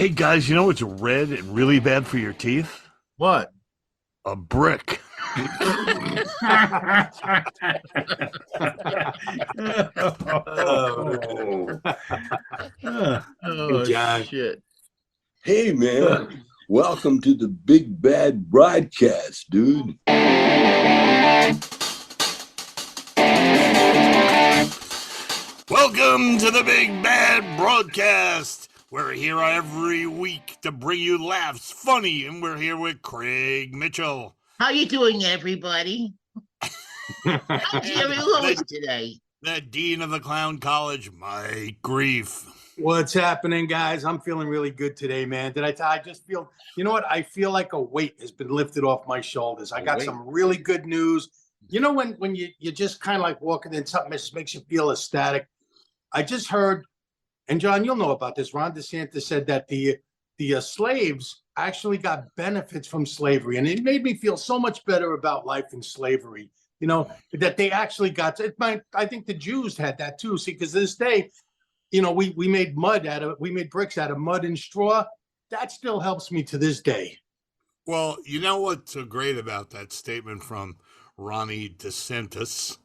Hey guys, you know what's red and really bad for your teeth? What? A brick. Oh, Oh, John. shit. Hey, man. Welcome to the Big Bad Broadcast, dude. Welcome to the Big Bad Broadcast. We're here every week to bring you laughs, funny, and we're here with Craig Mitchell. How you doing, everybody? How's Jerry Lewis today? The Dean of the Clown College, Mike Grief. What's happening, guys? I'm feeling really good today, man. I just feel, you know what? I feel like a weight has been lifted off my shoulders. I got some really good news. You know, when you just kind of like walking in, something just makes you feel ecstatic. I just heard, and John, you'll know about this. Ron DeSantis said that the slaves actually got benefits from slavery, and it made me feel so much better about life in slavery. You know, that they actually got it. I think the Jews had that too. See, because this day, you know, we made bricks out of mud and straw. That still helps me to this day. Well, you know what's so great about that statement from Ronnie DeSantis,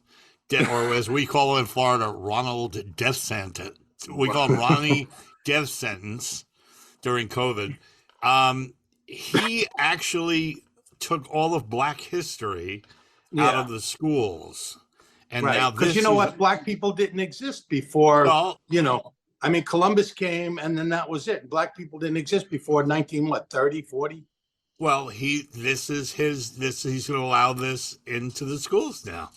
or as we call it in Florida, Ronald Death Sentence. We call him Ronnie Death Sentence during COVID. He actually took all of Black history out of the schools. And now because you know what? Black people didn't exist before. Well, you know, I mean, Columbus came and then that was it. Black people didn't exist before 30, 40. Well, he's going to allow this into the schools now.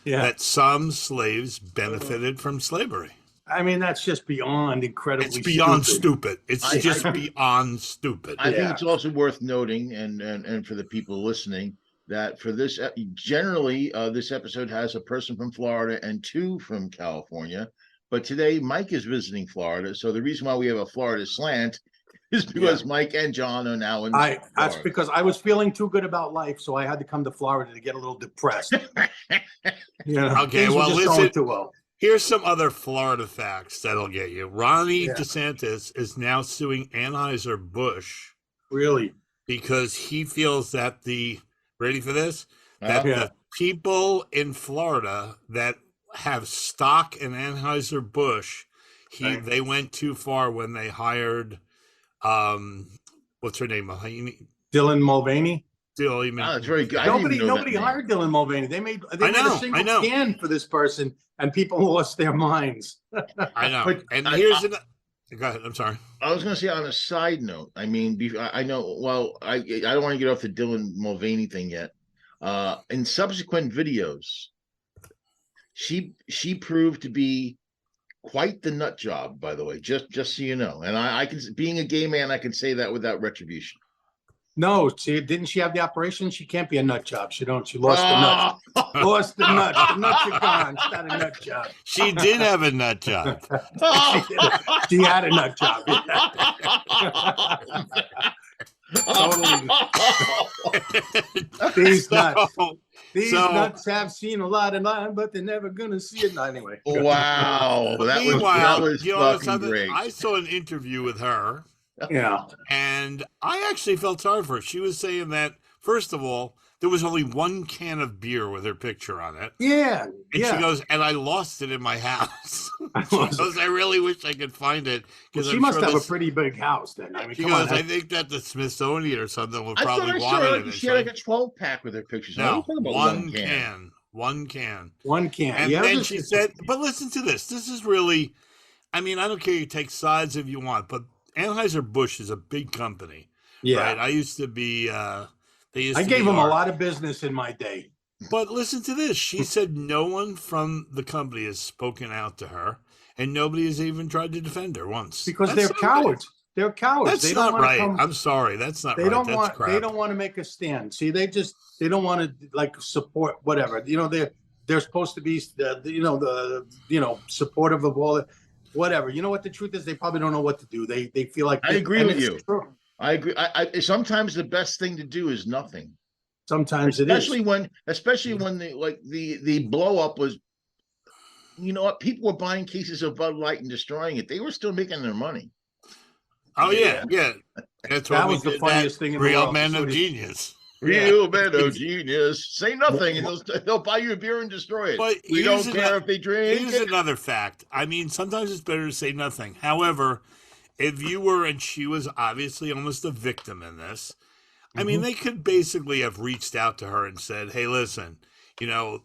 Yeah. That some slaves benefited from slavery. I mean, that's just beyond incredibly It's beyond stupid. It's just beyond stupid. I think it's also worth noting, and for the people listening, that for this, generally, this episode has a person from Florida and two from California. But today, Mike is visiting Florida. So the reason why we have a Florida slant is because Mike and John are now in Florida. That's because I was feeling too good about life, so I had to come to Florida to get a little depressed. Okay, well, listen. Here's some other Florida facts that'll get you. Ronnie DeSantis is now suing Anheuser-Busch. Really? Because he feels that ready for this? That the people in Florida that have stock in Anheuser-Busch, they went too far when they hired, what's her name? Dylan Mulvaney? That's very good. Nobody hired Dylan Mulvaney. They made a single can for this person, and people lost their minds. I know. Here's another. Go ahead. I'm sorry. I was going to say on a side note. I mean, I know. Well, I don't want to get off the Dylan Mulvaney thing yet. In subsequent videos, she proved to be quite the nut job. By the way, just so you know, and I can, being a gay man, I can say that without retribution. No, see, didn't she have the operation? She can't be a nut job. She lost the nuts. Lost the nuts. The nuts are gone. She's not a nut job. She did have a nut job. She had a nut job. These nuts have seen a lot of line, but they're never gonna see it anyway. Wow, that was fucking great. I saw an interview with her. Yeah. And I actually felt sorry for her. She was saying that, first of all, there was only one can of beer with her picture on it. Yeah. And she goes, and I lost it in my house. She goes, I really wish I could find it. Well, she must have a pretty big house then. I mean, she goes, I think that the Smithsonian or something would probably want it. She had like a 12-pack with her pictures. No, one can. One can. And then she said, but listen to this. This is really, I mean, I don't care. You take sides if you want, but Anheuser-Busch is a big company. Yeah. Right? I used to be, I gave them a lot of business in my day. But listen to this. She said no one from the company has spoken out to her, and nobody has even tried to defend her once. Because they're cowards. Right. They're cowards. That's not right. I'm sorry. That's not right. They don't want to make a stand. See, they don't want to like support whatever. You know, they're supposed to be supportive of all that. Whatever. You know what the truth is? They probably don't know what to do. They feel like I agree with you. True. I agree. I sometimes the best thing to do is nothing. Sometimes especially when the blow up was, you know what? People were buying cases of Bud Light and destroying it. They were still making their money. Oh yeah. That's what That we was the did. funniest thing in the Real world. man So of did- genius. Real man of genius. Say nothing, and they'll buy you a beer and destroy it. But We don't care if they drink Here's it. another fact. I mean, sometimes it's better to say nothing. However, if you were, and she was obviously almost a victim in this, I mean, they could basically have reached out to her and said, hey, listen,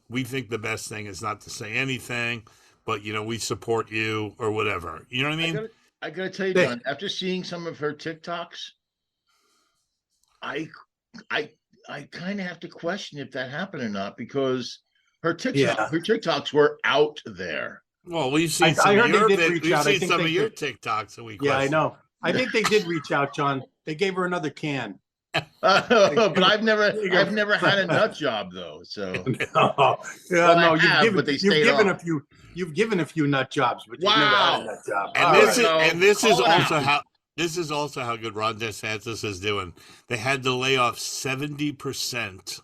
we think the best thing is not to say anything, but, we support you or whatever. You know what I mean? I gotta tell you, John, after seeing some of her TikToks, I kind of have to question if that happened or not, because her TikToks were out there. Well, we've seen I some heard of they your did reach out. I think some they of your did. TikToks that we Yeah, I question. know. I think they did reach out, John. They gave her another can. But I've never had a nut job though. So You've given a few nut jobs, but you've never had a nut job. And this is also how good Ron DeSantis is doing. They had to lay off 70%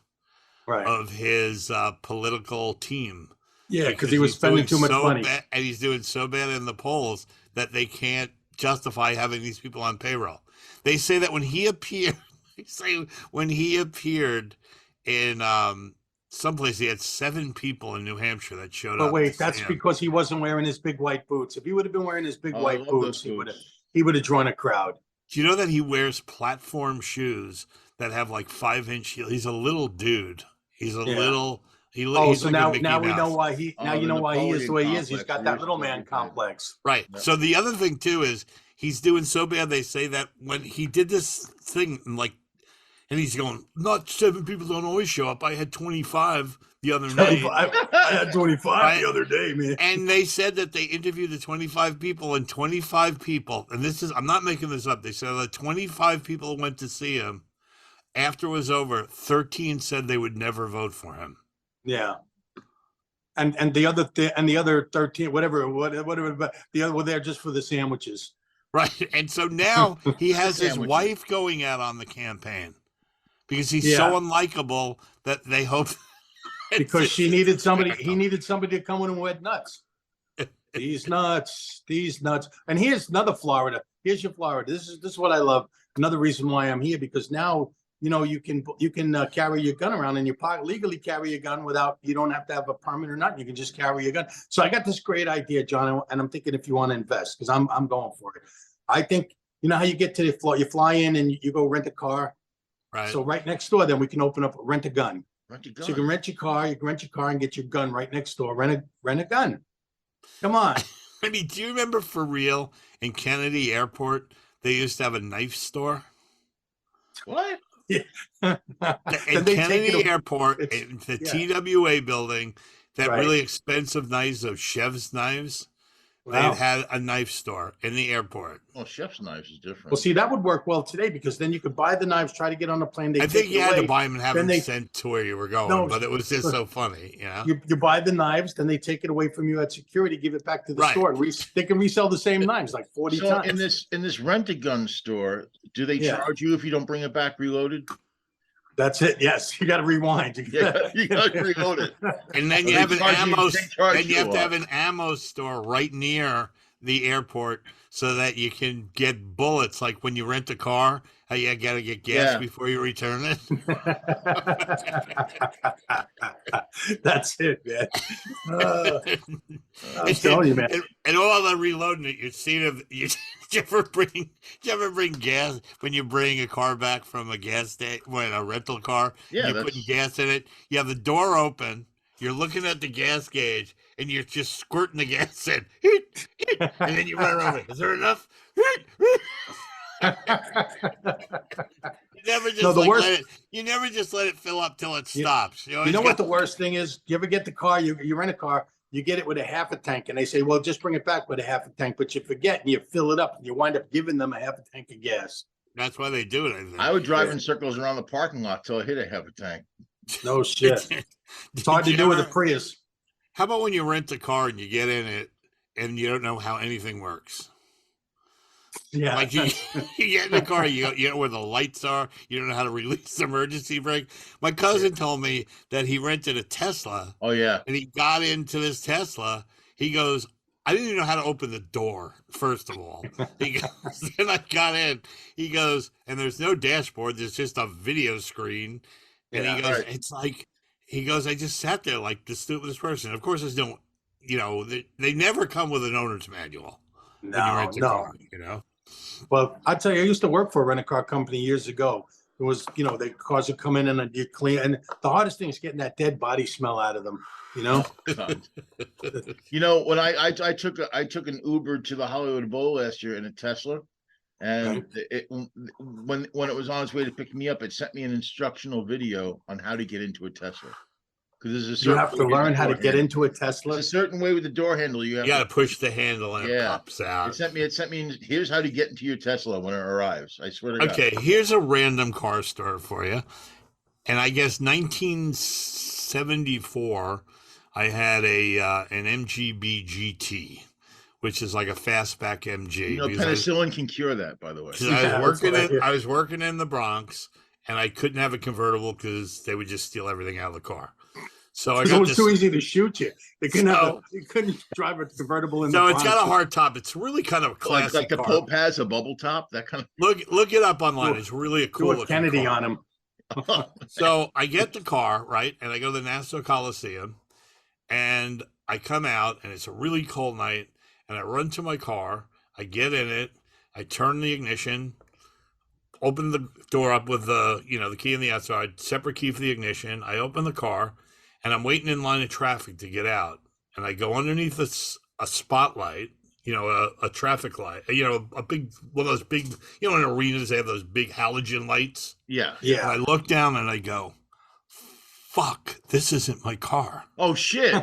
of his political team. Yeah, because he was spending too much money, and he's doing so bad in the polls that they can't justify having these people on payroll. They say that when he appeared. In someplace, he had 7 people in New Hampshire that showed up. But wait, that's because he wasn't wearing his big white boots. If he would have been wearing his big white boots, he would have drawn a crowd. Do you know that he wears platform shoes that have like 5-inch heels? He's a little dude. He's a little. He's so like now we Mouse. know why he. Now you know why he is the way he is. He's got that little man complex. Right. Yeah. So the other thing too is he's doing so bad. They say that when he did this thing, and he's going, not 7 people don't always show up. I had 25 the other night. I had 25 the other day, man. And they said that they interviewed the 25 people, and 25 people, and I'm not making this up. They said that 25 people went to see him. After it was over, 13 said they would never vote for him. Yeah. And the other 13, whatever, but the other were there just for the sandwiches. Right. And so now he has his wife going out on the campaign. Because he's so unlikable that they hope. Because he needed somebody to come in and wet nuts. These nuts. And here's another Florida. Here's your Florida. This is what I love. Another reason why I'm here, because now you can carry your gun around, and you legally carry your gun you don't have to have a permit or nothing. You can just carry your gun. So I got this great idea, John, and I'm thinking if you want to invest, because I'm going for it. I think how you get to the floor, you fly in and you go rent a car. Right. So right next door, then we can open up rent a gun. Rent a gun. So you can rent your car. You can rent your car and get your gun right next door. Rent a gun. Come on. I mean, do you remember for real in Kennedy Airport they used to have a knife store? What? In Kennedy Airport, in the TWA building, that really expensive knives, those Chef's knives. Wow. They had a knife store in the airport. Well, Chef's knives is different. Well, see, that would work well today, because then you could buy the knives, try to get on the plane. I think you had to buy them and have them sent to where you were going, but it was just so funny. You buy the knives, then they take it away from you at security, give it back to the store. They can resell the same knives like 40 times. In this rent-a-gun store, do they charge you if you don't bring it back reloaded? That's it. Yes, you got to rewind. You got to reload it. And then you have an ammo. Then you have to have an ammo store right near the airport so that you can get bullets. Like when you rent a car, how you got to get gas before you return it. That's it, man. I'm telling you, man. And all the reloading it, you've seen of you. Do you ever bring gas when you bring a car back from a gas station, a rental car? Yeah, you're putting gas in it. You have the door open. You're looking at the gas gauge, and you're just squirting the gas in, and then you run over. Is there enough? You never just let it fill up till it stops. You know what the worst thing is? You ever get the car? You rent a car. You get it with a half a tank, and they say, well, just bring it back with a half a tank, but you forget and you fill it up, and you wind up giving them a half a tank of gas. That's why they do it, I think. I would drive in circles around the parking lot till I hit a half a tank. No shit. It's hard to do with a Prius. How about when you rent a car and you get in it and you don't know how anything works? Yeah. Like you get in the car, you know where the lights are, you don't know how to release the emergency brake. My cousin told me that he rented a Tesla. Oh, yeah. And he got into this Tesla. He goes, I didn't even know how to open the door, first of all. He goes, then I got in. He goes, and there's no dashboard. There's just a video screen. And he goes, it's like, he goes, I just sat there like the stupidest person. Of course, there's no, they never come with an owner's manual. When you rent a car, Well, I tell you, I used to work for a rent-a-car company years ago. It was, the cars would come in and you clean. And the hardest thing is getting that dead body smell out of them. When I took an Uber to the Hollywood Bowl last year in a Tesla, and when it was on its way to pick me up, it sent me an instructional video on how to get into a Tesla. Because you have to learn how to get into a Tesla. There's a certain way with the door handle. You got to push the handle and it pops out. It sent me. Here's how to get into your Tesla when it arrives. I swear to God. Okay, here's a random car story for you. And I guess 1974, I had an MGB GT, which is like a fastback MG. Penicillin can cure that, by the way. I was working in the Bronx, and I couldn't have a convertible because they would just steal everything out of the car. So it was too easy to shoot you. You couldn't drive a convertible in the Bronx. So it's got a hard top. It's really kind of a classic like the car. Pope has a bubble top. That kind of look it up online. It's really a cool looking Kennedy car. on him. So I get the car, right? And I go to the Nassau Coliseum, and I come out, and it's a really cold night, and I run to my car. I get in it. I turn the ignition, open the door up with the key on the outside, separate key for the ignition. I open the car, and I'm waiting in line of traffic to get out. And I go underneath a spotlight, a traffic light, a big, one of those big, in arenas, they have those big halogen lights. Yeah. And I look down and I go, fuck, this isn't my car. Oh, shit.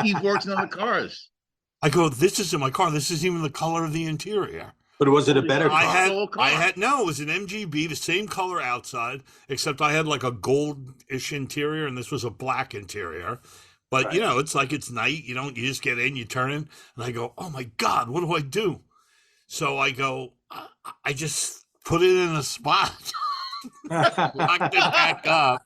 Keep working on the cars. I go, this isn't my car. This isn't even the color of the interior. But was it a better car? No, it was an MGB, the same color outside, except I had like a goldish interior and this was a black interior. But it's like it's night. You just get in, you turn in, and I go, oh my God, what do I do? So I go, I just put it in a spot, locked it back up,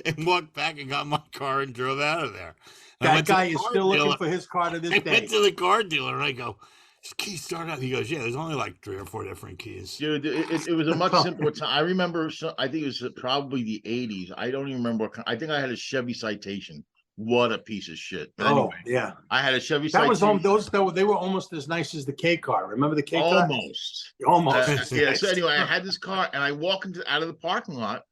and walked back and got my car and drove out of there. That guy is still looking for his car to this day. I went to the car dealer and I go, his keys start out. He goes, yeah, there's only like 3 or 4 different keys. Dude, it was a much simpler time. I remember, I think it was probably the 80s. I don't even remember. I think I had a Chevy Citation. What a piece of shit. But anyway, yeah. I had a Chevy Citation. That they were almost as nice as the K car. Remember the K car? Almost. Yeah. So anyway, I had this car and I walk out of the parking lot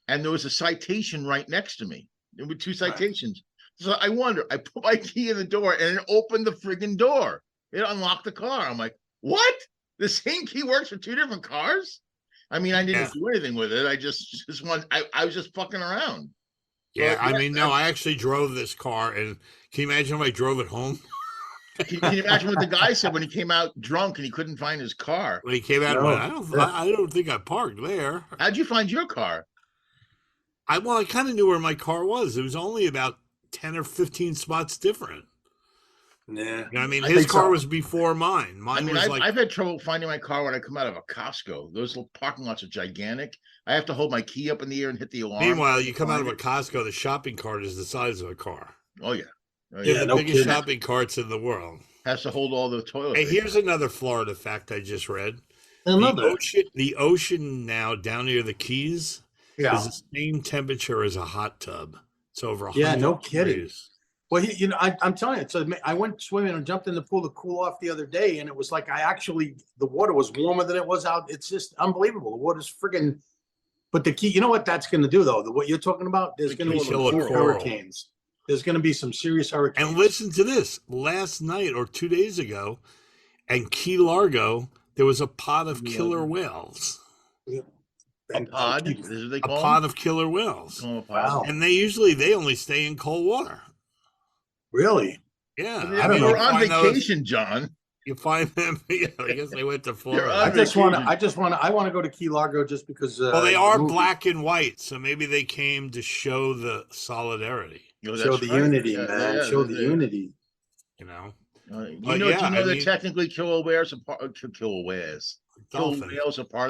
and there was a Citation right next to me. There were 2 Citations. So I wonder, I put my key in the door and it opened the friggin' door. It unlocked the car. I'm like, what? The same key works for 2 different cars? I mean, I didn't do anything with it. I I was just fucking around. Yeah, I actually drove this car, and can you imagine if I drove it home? Can you imagine what the guy said when he came out drunk and he couldn't find his car? When he came out, I don't think I parked there. How'd you find your car? I kind of knew where my car was. It was only about 10 or 15 spots different. Yeah. His car was before mine. I've had trouble finding my car when I come out of a Costco. Those little parking lots are gigantic. I have to hold my key up in the air and hit the alarm. Meanwhile, you come out of a Costco, the shopping cart is the size of a car. Oh, yeah. They're the biggest shopping carts in the world. Has to hold all the toilet. Hey, here's another Florida fact I just read. The ocean now down near the Keys is the same temperature as a hot tub. It's over 100 Yeah, no kidding. degrees. Well, I'm telling you, so I went swimming and jumped in the pool to cool off the other day, and it was like the water was warmer than it was out. It's just unbelievable. The water's friggin'. But the key, you know what that's going to do, though? What you're talking about, there's going to be some hurricanes. There's going to be some serious hurricanes. And listen to this. Last night or 2 days ago, in Key Largo, there was a pod of killer whales. Yeah. A pod? A pod of killer whales. Oh, wow. And they only stay in cold water. Really? Yeah. You're on vacation, John. You find them. I guess they went to Florida. I want to go to Key Largo just because. They are black and white, so maybe they came to show the solidarity. Show the unity, man. Show the unity. That technically killer whales are part of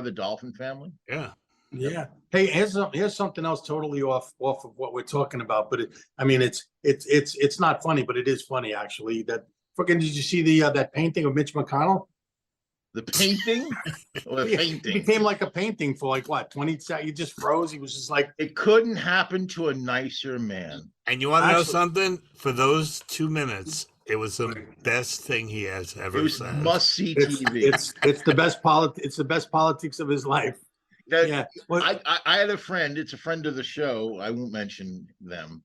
the dolphin family. Yeah. Yeah. Hey, here's something else totally off of what we're talking about, but it's not funny, but it is funny actually. That Fucking, did you see the that painting of Mitch McConnell? The painting or the He painting? became like a painting for like what, 20 seconds? He just froze. He was just like, It couldn't happen to a nicer man. And you want to know Actually- something? For those 2 minutes, it was the best thing he has It ever was said. must see it's TV. it's the best it's the best politics of his life. That- Yeah. Well, I had a friend, it's a friend of the show, I won't mention them,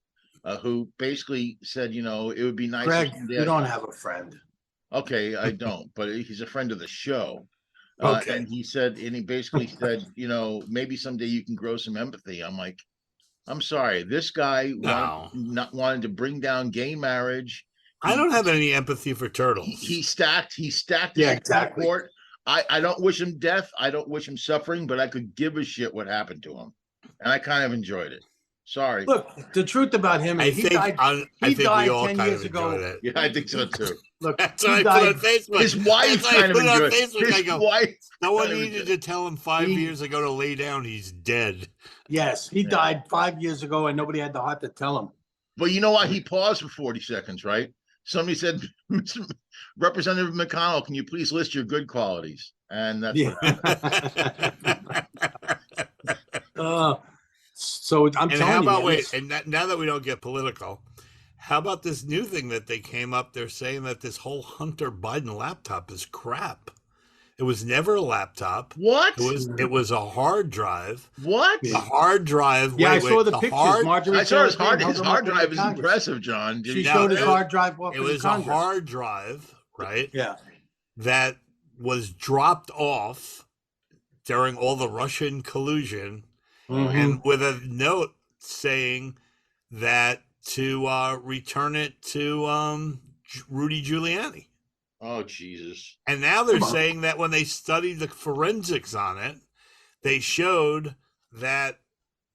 who basically said, it would be nice. Greg, if someday you I- don't have a friend. Okay, I don't, but he's a friend of the show. Okay. And he basically said, maybe someday you can grow some empathy. I'm like, I'm sorry, this guy No. wanted to bring down gay marriage. I don't have any empathy for turtles. He stacked the Yeah, Supreme exactly. Court. I don't wish him death. I don't wish him suffering, but I could give a shit what happened to him. And I kind of enjoyed it. Sorry. Look, the truth about him I is he think died. I he think died we all 10 kind years of ago. enjoyed it. Yeah, I think so too. Look, That's he what I put on died. Facebook. His wife That's why I kind of put it on enjoyed it. Facebook. I His go, wife. someone kind of needed enjoyed to tell him 5 He- years ago to lay down. He's dead. Yes, he Yeah. died 5 years ago, and nobody had the heart to tell him. But you know what? He paused for 40 seconds, right? Somebody said, Representative McConnell, can you please list your good qualities? And that's Yeah. what happened. So I'm And telling how you, about man, wait? it's- And now that we don't get political, how about this new thing that they came up? They're saying that this whole Hunter Biden laptop is crap. It was never a laptop. What? It was a hard drive. What? The hard drive. yeah, I wait, saw the the pictures. hard- Marjorie I saw his Taylor Greene hard held them up drive in is Congress. impressive, John. She No, showed his it hard drive off It in was a Congress. hard drive, right? Yeah. That was dropped off during all the Russian collusion, Mhm. and with a note saying that to return it to Rudy Giuliani. Oh, Jesus. And now they're Come on. saying that when they studied the forensics on it, they showed that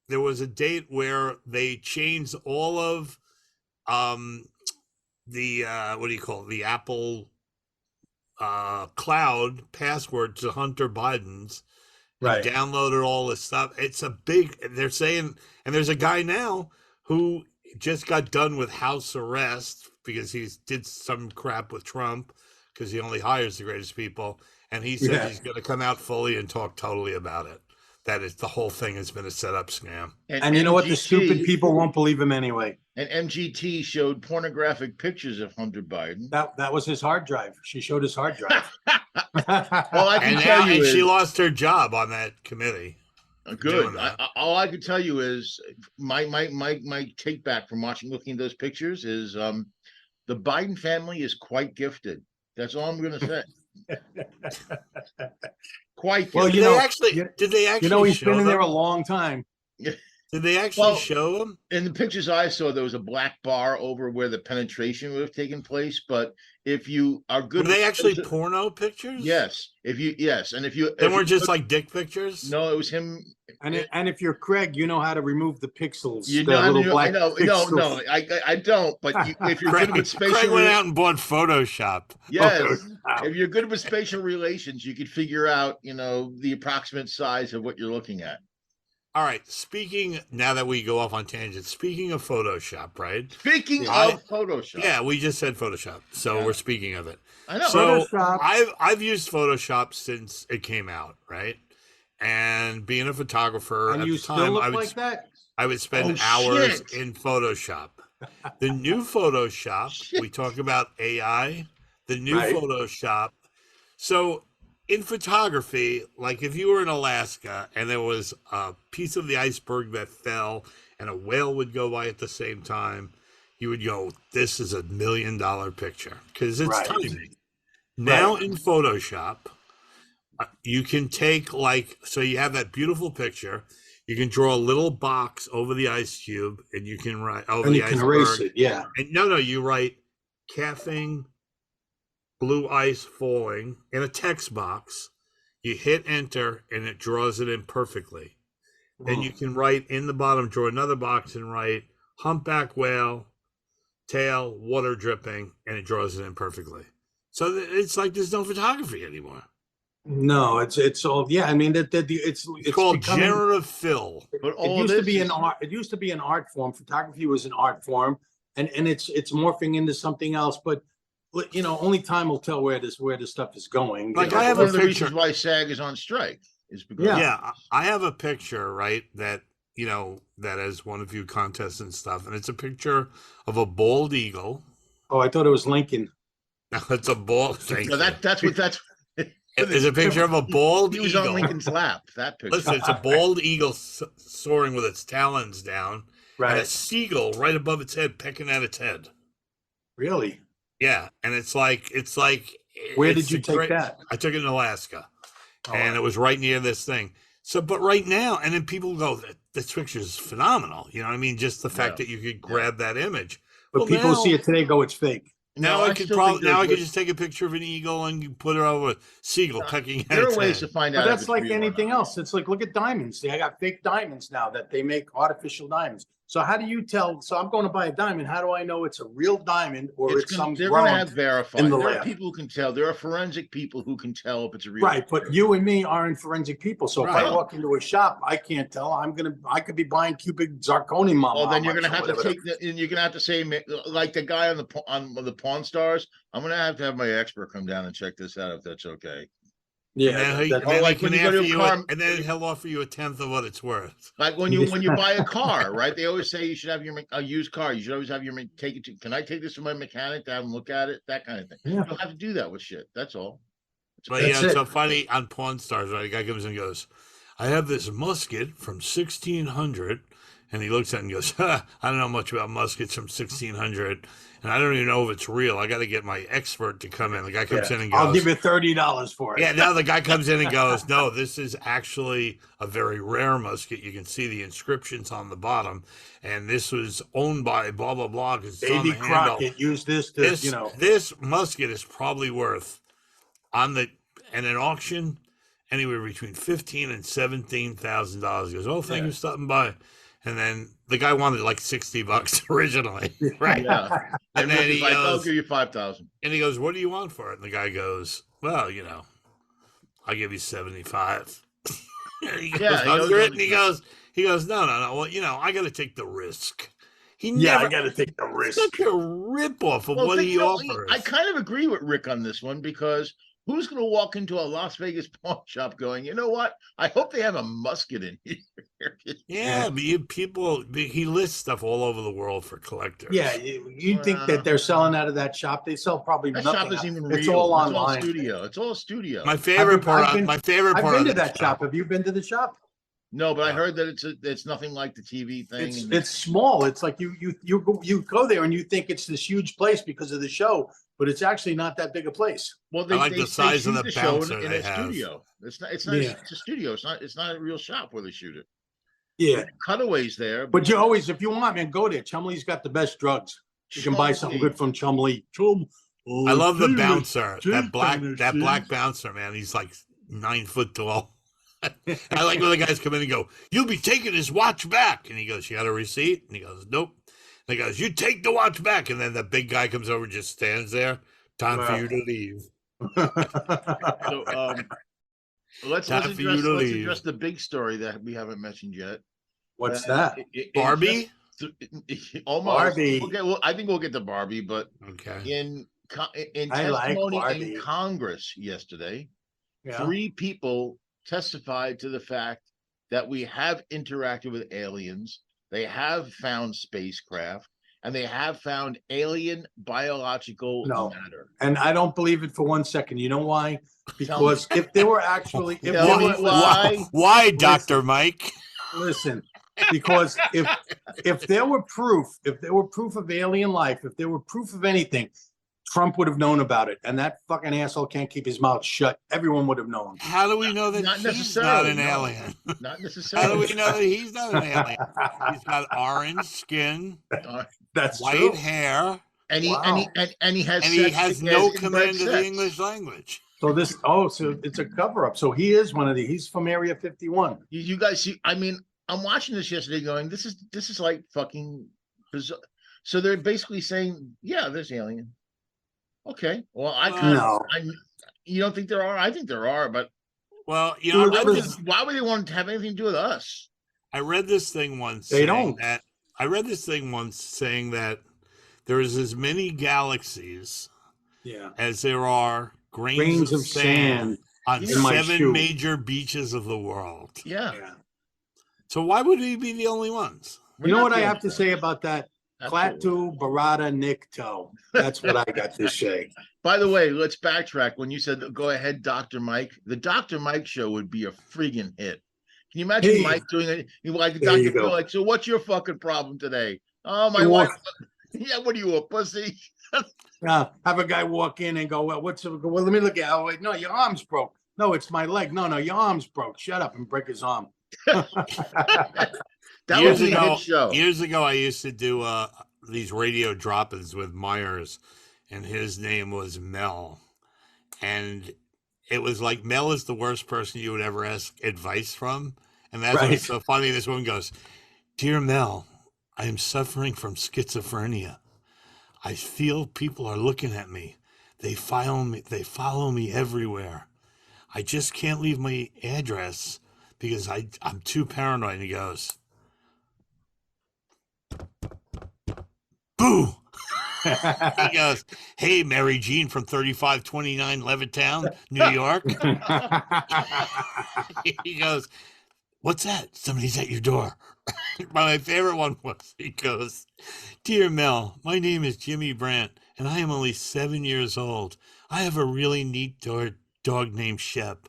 there was a date where they changed all of the what do you call it? The Apple cloud password to Hunter Biden's, Right. downloaded all this stuff. It's a big, they're saying, and there's a guy now who just got done with house arrest because he did some crap with Trump because he only hires the greatest people. And he said Yeah. he's going to come out fully and talk totally about it. That is, the whole thing has been a setup scam. And you know what? The stupid MGT people won't believe him anyway. And MGT showed pornographic pictures of Hunter Biden. That was his hard drive. She showed his hard drive. All I can And, tell now, you and is she lost her job on that committee. good. doing that. All I can tell you is my take back from looking at those pictures is the Biden family is quite gifted. That's all I'm going to say. Quite gifted. Well, Did you they know- actually? you- Did they actually? You know, he's show been in there them? a long time. Did they actually Well, show them? In the pictures I saw, there was a black bar over where the penetration would have taken place. But if you are good, Were they actually with- porno pictures? Yes. And if you They if weren't you just look- like dick pictures. no, it was him. And if you're Craig, you know how to remove the pixels. You the know, little I black know, pixels. no, I don't. But if you're good Craig, with spatial, Craig went out and bought Photoshop. yes, Wow. if you're good with spatial relations, you could figure out, the approximate size of what you're looking at. All right. Speaking, now that we go off on tangents, speaking of Photoshop, right? Speaking I- of Photoshop, Yeah, we just said Photoshop, so Yeah. we're speaking of it. I know. So Photoshop. I've used Photoshop since it came out, right? And being a photographer And at you the still time, look I would like that? I would spend Oh, hours shit. in Photoshop. The new Photoshop, Shit. we talk about AI, the new Right. Photoshop. So in photography, like if you were in Alaska and there was a piece of the iceberg that fell and a whale would go by at the same time, you would go, this is $1 million picture because it's Right. tiny. Now in Photoshop, you can take so you have that beautiful picture. You can draw a little box over the ice cube, and you can write over And the you can iceberg. erase it. Yeah. And no, you write calving, blue ice falling in a text box. You hit enter, and it draws it in perfectly. Then you can write in the bottom, draw another box, and write humpback whale, tail, water dripping, and it draws it in perfectly. So it's like there's no photography anymore. No, it's all. Yeah, I mean it's called becoming- generative fill. But It all used to this be is- an art. It used to be an art form. Photography was an art form, and it's morphing into something else. But only time will tell where this stuff is going. Like, You know, I have One a of the reasons picture. why SAG is on strike is because Yeah, I have a picture, right, that that has won a few contests and stuff, and it's a picture of a bald eagle. Oh, I thought it was Lincoln. It's a bald. Thank no, you. that's It's a picture of a bald he was eagle. on Lincoln's lap. That picture. Listen, it's a bald eagle soaring with its talons down, and a Right. seagull right above its head, pecking at its head. Really? Yeah, and it's like Where it's did you a take great- that? I took it in Alaska, Oh, and it was right near this thing. So, but right now, and then people go, "This picture is phenomenal." You know what I mean? Just the fact Yeah. that you could grab that image. but Well, people now- see it today, go, it's fake. Now No, I could still probably think there's could ways- just take a picture of an eagle and you put it over a seagull pecking at There its are ways to head. find But out. if that's it's like real or anything not. else. It's like, look at diamonds. They got fake diamonds now that they make artificial diamonds. So how do you tell? So I'm going to buy a diamond. How do I know it's a real diamond or it's some They're going to grown? have verified. in the There are lab. people who can tell. There are forensic people who can tell if it's a real. Right, but you and me aren't forensic people. So if Right. I walk into a shop, I can't tell. I could be buying cubic zirconium. Well, then you're going going to have to take and you're going to have to say, like the guy on the Pawn Stars. I'm going to have my expert come down and check this out if that's okay. Yeah, And then, that- and then like he when can you go to offer a you car- and then he'll offer you a tenth of what it's worth. Like when you buy a car, right? They always say you should have a used car. You should always have take it to. Can I take this to my mechanic to have him look at it? That kind of thing. Yeah. You don't have to do that with shit. That's all. But That's it's it. so funny on Pawn Stars, right? A guy comes in and goes, "I have this musket from 1600," and he looks at it and goes, "I don't know much about muskets from 1600, and I don't even know if it's real. I got to get my expert to come in." The guy comes in and goes, I'll give you $30 for it. "Yeah." Now the guy comes in and goes, "No, this is actually a very rare musket. You can see the inscriptions on the bottom, and this was owned by blah blah blah because it's on Baby the handle. Crockett used this to, This musket is probably worth on an auction anywhere between $15,000 and $17,000." He goes, "Oh, thank you for stopping by." And then the guy wanted like $60 originally, right? Yeah. And then he I'll goes, give you 5,000. and he goes, "What do you want for it?" And the guy goes, "Well, I'll give you 75." And he goes, Yeah, he owes 100, and money. he goes, no. Well, I got to take the risk. He Yeah, never I got to take the risk. such a ripoff of Well, what but, he you know, offers. I kind of agree with Rick on this one because who's going to walk into a Las Vegas pawn shop going, you know what? I hope they have a musket in here. Yeah, but he lists stuff all over the world for collectors. Yeah, you think that they're selling out of that shop? They sell probably That nothing. shop isn't even It's real. all It's all online. studio. It's all studio. My favorite part. I've been My favorite I've part. been of to that shop. Have you been to the shop? No, but I heard that it's nothing like the TV thing. It's small. It's like you go there and you think it's this huge place because of the show, but it's actually not that big a place. Well, I like the size of shoot the show bouncer in they a have. studio. It's not. Yeah. It's a studio. It's not a real shop where they shoot it. Yeah, Cutaways there, but you always, if you want, man, go there. Chumley's got the best drugs. You can buy something good from Chumley. I love the bouncer. Jim That black Tennessee. bouncer, man. He's like 9 foot tall. I like when the guys come in and go, "You'll be taking his watch back." And he goes, "You got a receipt?" And he goes, "Nope." And he goes, "You take the watch back." And then the big guy comes over and just stands there. "Time for you to leave." So, let's address the big story that we haven't mentioned yet. What's that? Barbie? Almost. Barbie. Okay, well, I think we'll get to Barbie, but Okay. in I like testimony Barbie. in Congress yesterday, Yeah. 3 people testified to the fact that we have interacted with aliens. They have found spacecraft, and they have found alien biological No. matter. And I don't believe it for 1 second. You know why? Because if there were actually, if Tell there me was, why. Why, Dr. Mike? listen, because if there were proof of alien life, if there were proof of anything, Trump would have known about it. And that fucking asshole can't keep his mouth shut. Everyone would have known. How do we know that Not he's not necessarily, an no. alien? Not How do necessarily. we know that he's not an alien? He's got orange skin, That's white true. hair, And he Wow. and he has and he sex has as no inbred command of the sex. English language. So it's a cover up. So he is he's from Area 51. You guys see, I mean, I'm watching this yesterday going, this is like fucking bizarre. So they're basically saying, yeah, there's alien. Okay. Well, No. You don't think there are? I think there are, but Well, why would they want to have anything to do with us? I read this thing once. They don't. I read this thing once saying that there is as many galaxies Yeah. as there are grains of sand on in my 7 shoe. major beaches of the world. Yeah. Yeah. So why would we be the only ones? You know what I have to say about that? Absolutely. Klaatu Barada Nikto. That's what I got to say. By the way, let's backtrack. When you said go ahead, Dr. Mike, the Dr. Mike show would be a friggin' hit. Can you imagine Hey. Mike doing it? You like There you Dr. Phil, go. like, so what's your fucking problem today? Oh, my You wife. walk- Yeah, what are you, a pussy? have a guy walk in and go, well, well, let me look at it. Oh, wait, no, your arm's broke. No, it's my leg. No, your arm's broke. Shut up and break his arm. That years was a ago, hit show. Years ago, I used to do these radio drop-ins with Myers, and his name was Mel. And it was like, Mel is the worst person you would ever ask advice from. And that's Right. what's so funny. This one goes, "Dear Mel, I am suffering from schizophrenia. I feel people are looking at me. They follow me everywhere. I just can't leave my address because I'm too paranoid." And he goes, "Boo!" He goes, "Hey, Mary Jean from 3529 Levittown, New York." He goes, "What's that? Somebody's at your door." My favorite one was, he goes, "Dear Mel, my name is Jimmy Brandt, and I am only 7 years old. I have a really neat dog named Shep.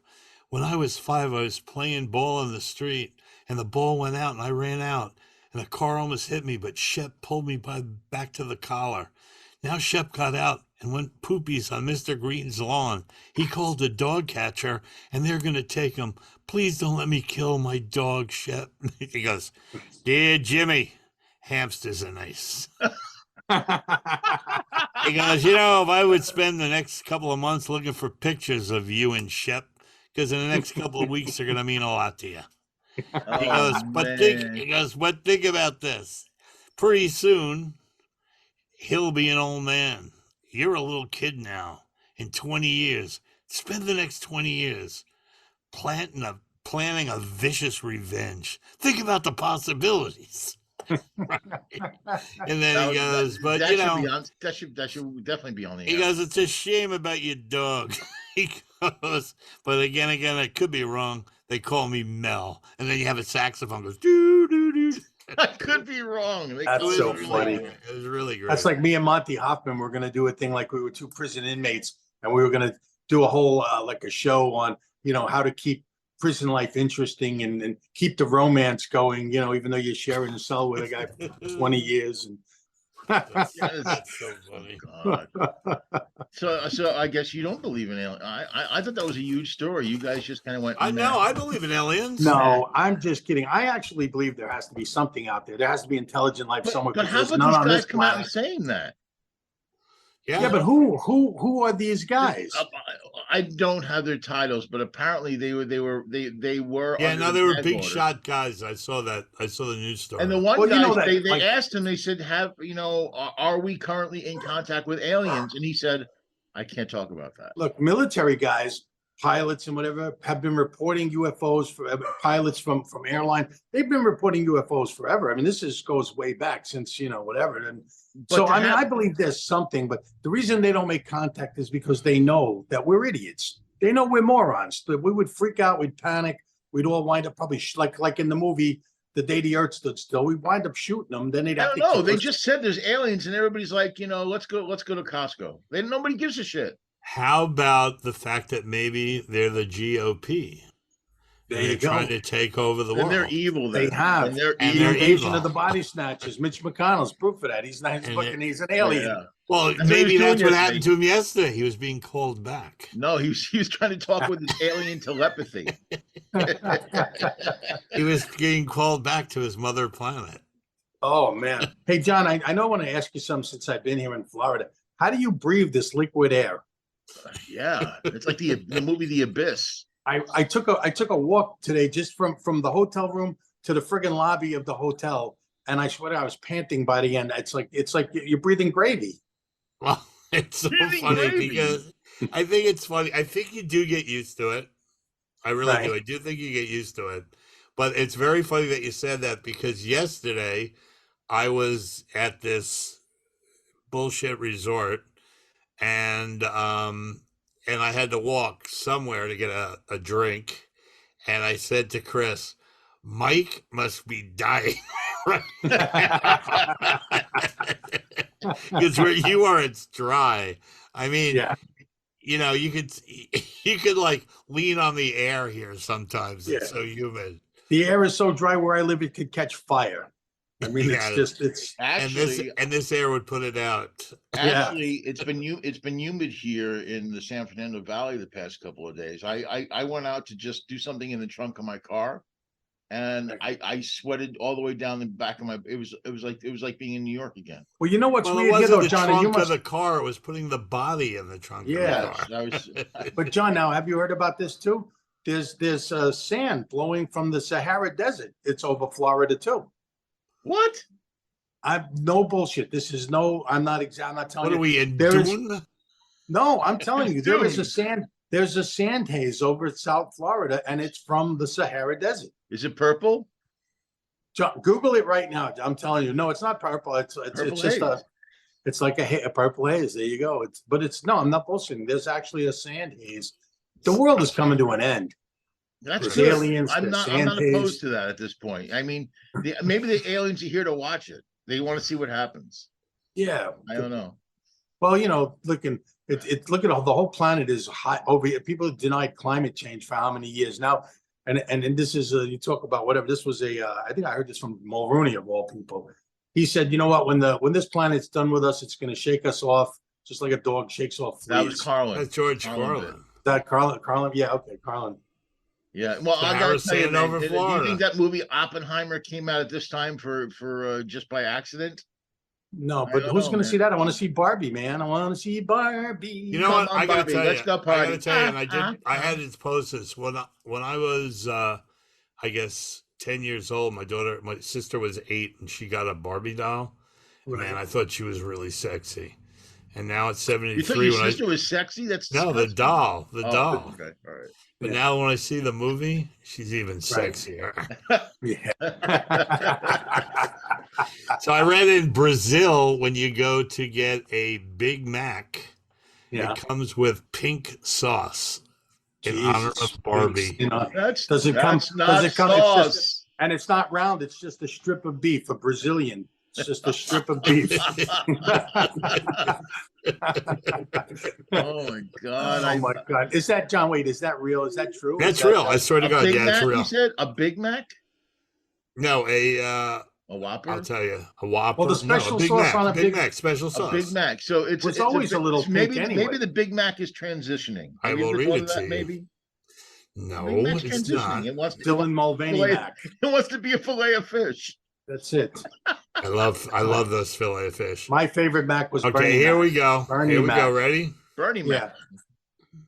When I was 5, I was playing ball in the street, and the ball went out, and I ran out, and a car almost hit me, but Shep pulled me back to the collar. Now Shep got out and went poopies on Mr. Green's lawn. He called the dog catcher, and they're going to take him. Please don't let me kill my dog, Shep." He goes, "Dear Jimmy, hamsters are nice." He goes, "If I would spend the next couple of months looking for pictures of you and Shep, because in the next couple of weeks, they're going to mean a lot to you." He goes, but think about this. Pretty soon, he'll be an old man. You're a little kid now. In 20 years, spend the next 20 years planning a vicious revenge. Think about the possibilities." Right. And then he goes, "But that should definitely be on the he air. goes, it's a shame about your dog." He goes, "But again, I could be wrong. They call me Mel." And then you have a saxophone goes, doo, doo, doo. I could be wrong. That's so funny. It was really great. That's like me and Monty Hoffman. We're going to do a thing like we were 2 prison inmates, and we were going to do a whole like a show on how to keep prison life interesting and keep the romance going. Even though you're sharing a cell with a guy for 20 years. And That's so funny. God. So I guess you don't believe in aliens. I thought that was a huge story. You guys just kind of went. I know. I believe in aliens. No, I'm just kidding. I actually believe there has to be something out there. There has to be intelligent life somewhere. But how there's about none these on guys this come out and planet. saying that? Yeah. Yeah, but who are these guys? I don't have their titles, but apparently they were. Yeah, under no, the they were gag big order. shot guys. I saw that. I saw the news story. And the one Well, you guy, know that, they like- asked him. They said, are we currently in contact with aliens?" And he said, "I can't talk about that." Look, military guys, pilots and whatever, have been reporting UFOs for pilots from airline. They've been reporting UFOs forever. I mean, this goes way back since whatever. And But so to I mean, have- I believe there's something, but the reason they don't make contact is because they know that we're idiots. They know we're morons. That we would freak out, we'd panic, we'd all wind up probably like in the movie The Day the Earth Stood Still. We wind up shooting them. Then they'd I have don't to know. kill They us. just said there's aliens, and everybody's like, let's go to Costco. Nobody gives a shit. How about the fact that maybe they're the GOP? There They're you go. trying to take over the And world. they're evil. They then. have. And they're And evil. they're Invasion evil. of the Body Snatchers. Mitch McConnell's proof of that. He's not And fucking. He's an alien. Yeah. Well, That's what he maybe was that's doing what happened to him yesterday. He was being called back. No, he was trying to talk with his alien telepathy. He was getting called back to his mother planet. Oh man. Hey John, I know I want to ask you something since I've been here in Florida. How do you breathe this liquid air? Yeah, it's like the movie The Abyss. I took a walk today just from the hotel room to the friggin' lobby of the hotel, and I swear I was panting by the end. It's like you're breathing gravy. Well, it's so Breathing funny gravy. because I think it's funny. I think you do get used to it. I really Right. do. I do think you get used to it. But it's very funny that you said that because yesterday I was at this bullshit resort and I had to walk somewhere to get a drink, and I said to Chris, Mike must be dying right now. Because where you are, it's dry. I mean, Yeah. you could like lean on the air here sometimes. Yeah. It's so humid. The air is so dry where I live, it could catch fire. I mean, Yeah. it's Actually, and this air would put it out. actually, it's been humid here in the San Fernando Valley the past couple of days. I went out to just do something in the trunk of my car, and I sweated all the way down the back of my. It was like being in New York again. well, you know what's Well, it weird here, wasn't though, the Johnny. You trunk of must, the car. It was putting the body in the trunk Yeah. of the car. I was. but John, now have you heard about this too? There's sand blowing from the Sahara Desert. It's over Florida too. What? I'm no bullshit. This is no. I'm not telling What you. are we in There is- Dune? No, I'm telling you, there is a Dude. sand. There's a sand haze over South Florida, and it's from the Sahara Desert. Is it purple? John, Google it right now. I'm telling you, no, it's not purple. Purple It's just haze. it's like a purple haze. There you go. No, I'm not bullshitting. There's actually a sand haze. The world is coming to an end. That's There's good. aliens, I'm there's not sand haze. opposed to that at this point. I mean, maybe the aliens are here to watch it. They want to see what happens. Yeah. I don't know. Well, look at the whole planet is high over here. People denied climate change for how many years now? And this is you talk about whatever. This was I think I heard this from Mulrooney of all people. He said, you know what? When this planet's done with us, it's going to shake us off just like a dog shakes off fleas. That was Carlin. That's George Carlin Carlin. That Carlin. Yeah, okay, Carlin. Yeah. Well, I Sahara gotta tell you, sand man, over do you Florida. think that movie Oppenheimer came out at this time for just by accident? No, I but don't who's know, going to man. see that? I want to see Barbie, man. I want to see Barbie. You know Come what? on, I gotta Bobby, tell let's you. go I party. gotta tell you, and I had to post this when I was I guess 10 years old. My sister was 8, and she got a Barbie doll. Man, I thought she was really sexy. And now at You 73, thought your when sister was sexy? That's no, the disgusting. doll, the Oh, doll. Okay, all right. But Yeah. now when I see the movie, she's even sexier. Yeah. So I read in Brazil, when you go to get a Big Mac, Yeah. it comes with pink sauce in honor Jesus of Barbie. Christ, you know. That's Does it come- That's not does it come- it's sauce. just- And it's not round, it's just a strip of beef, a Brazilian. It's just a strip of beef. Oh my god! Oh my God. Is that, John, wait, is that real? Is that true? That's Is that- real. I swear to A God, Big yeah, it's Mac? real. You said a Big Mac? No, A Whopper? I'll tell you, a Whopper. Well, the No, special a Big sauce Mac, on a Big Big- Mac, special sauce. A Big Mac. So it's always a little maybe pink anyway. maybe the Big Mac is transitioning. I Have you will ever read thought it of to that, you. Maybe No, Big Mac's it's transitioning. not. It wants Dylan Mulvaney Fillet- Mac. it wants to be a fillet of fish. That's it. I love those fillet of fish. My favorite Mac was Okay, Bernie here Mac. we go. Bernie Here we Mac. go. Ready? Bernie Mac. Yeah.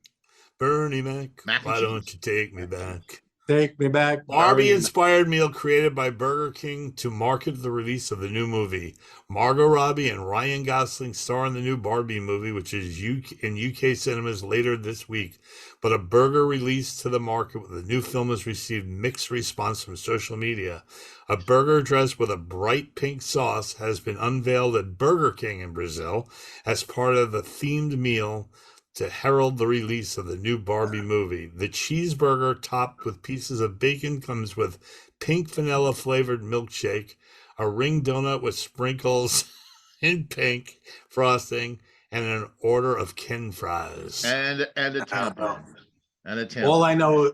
Bernie Mac, Mac and why cheese. don't you take me back? Take me back. Barbie Bernie Mac. inspired meal created by Burger King to market the release of the new movie. Margot Robbie and Ryan Gosling star in the new Barbie movie, which is in UK cinemas later this week. But a burger released to the market with the new film has received mixed response from social media. A burger dressed with a bright pink sauce has been unveiled at Burger King in Brazil as part of the themed meal to herald the release of the new Barbie movie. The cheeseburger topped with pieces of bacon comes with pink vanilla flavored milkshake, a ring donut with sprinkles in pink frosting, and an order of Ken fries. And a tampon. And a tampon.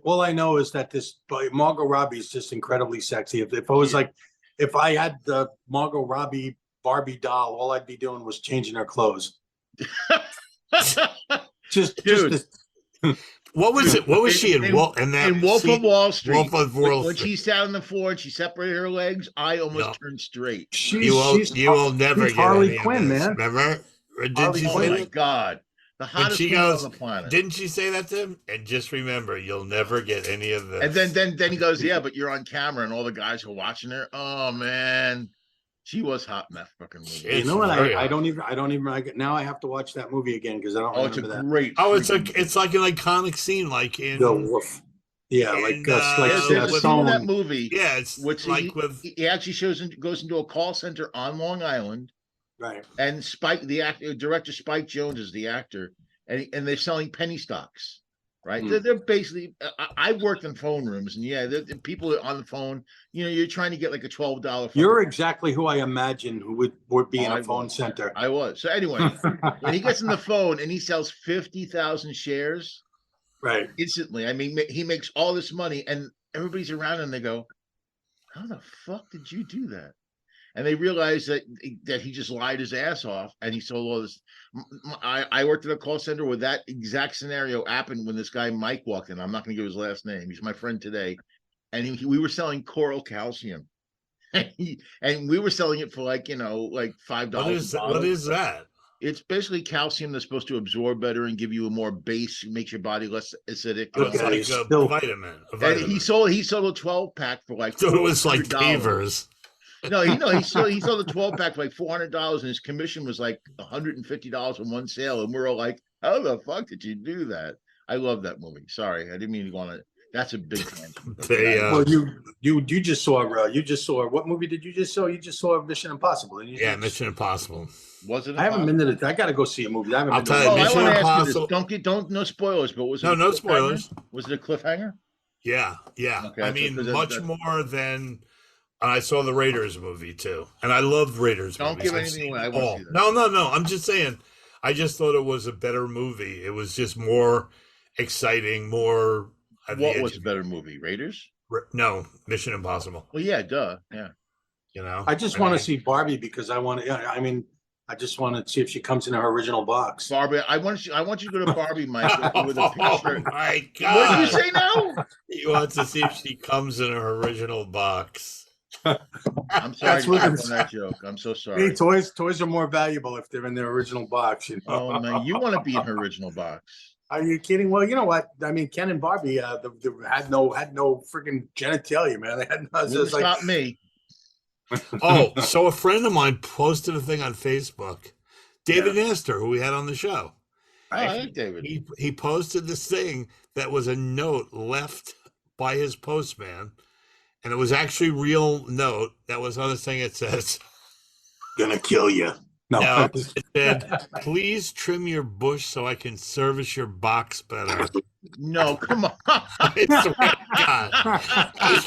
All I know is that this Margot Robbie is just incredibly sexy. If I was like, if I had the Margot Robbie Barbie doll, all I'd be doing was changing her clothes. Just What was it? What was she in? In Wolf of Wall Street. Wolf of Wall When Street. she sat on the floor and she separated her legs, I almost No. turned straight. You will never she's get Harley any of Quinn, this. man. Remember? Or did Harley she Oh say Quinn. my that? god. The When hottest she woman goes, on the planet. didn't she say that to him? And just remember, you'll never get any of this. And then he goes, yeah, but you're on camera and all the guys who are watching her. Oh man. She was hot in that fucking movie. Shit. You know what? Very I hot. don't even. Now I have to watch that movie again because I don't Oh, it's a remember that. great. Oh, it's freaking like an iconic scene, like in The Wolf. Yeah, And, like There's a scene in Stone. that movie. yeah, it's Which like with he actually goes into a call center on Long Island, Right. And Spike, the actor, director Spike Jones is the actor, and they're selling penny stocks, right? They're basically. I've worked in phone rooms, and the people are on the phone. You're trying to get like a $12. You're exactly who I imagine who would be in I a phone was. center. I was. So anyway, when he gets on the phone and he sells 50,000 shares, Right. instantly. I mean, he makes all this money, and everybody's around, and they go, "How the fuck did you do that?" And they realize that he just lied his ass off, and he sold all this. I worked at a call center where that exact scenario happened when this guy Mike walked in. I'm not going to give his last name. He's my friend today, and we were selling coral calcium, and we were selling it for like $5. What is that? It's basically calcium that's supposed to absorb better and give you a more base, makes your body less acidic. Oh, it's like a vitamin. And he sold a 12-pack for like. So it was like $400. pavers. No, he sold a 12-pack for like $400, and his commission was like $150 in one sale. And we're all like, "How the fuck did you do that?" I love that movie. Sorry, I didn't mean to go on it. That's a big tangent. Well, you just saw what movie did you just saw? You just saw Mission Impossible. Mission Impossible. Was it? I haven't been to I got to go see a movie. I'll tell you, Mission Impossible. Don't no spoilers. But was it no spoilers? Was it a cliffhanger? Yeah. Okay, I mean, much more than. I saw the Raiders movie too, and I loved Raiders movies. Don't give anything away. I want to see that. No. I'm just saying. I just thought it was a better movie. It was just more exciting, more. What was a better movie? Raiders? No, Mission Impossible. Well, yeah, duh, yeah. I just want to see Barbie because I just want to see if she comes in her original box. Barbie, I want you to go to Barbie, Mike, with a picture. Oh my God! What did you say now? He wants to see if she comes in her original box. I'm sorry to on that joke. I'm so sorry. Hey, toys are more valuable if they're in their original box. Oh man, you want to be in her original box? Are you kidding? Well, you know what? I mean, Ken and Barbie had no freaking genitalia, man. They had no. It's not me. Oh, so a friend of mine posted a thing on Facebook. David Nestor, who we had on the show. I like David. He posted this thing that was a note left by his postman, and it was actually a real note that was on this thing. It says, "Gonna kill you." No, it said, "Please trim your bush so I can service your box better." No, come on. I swear to God.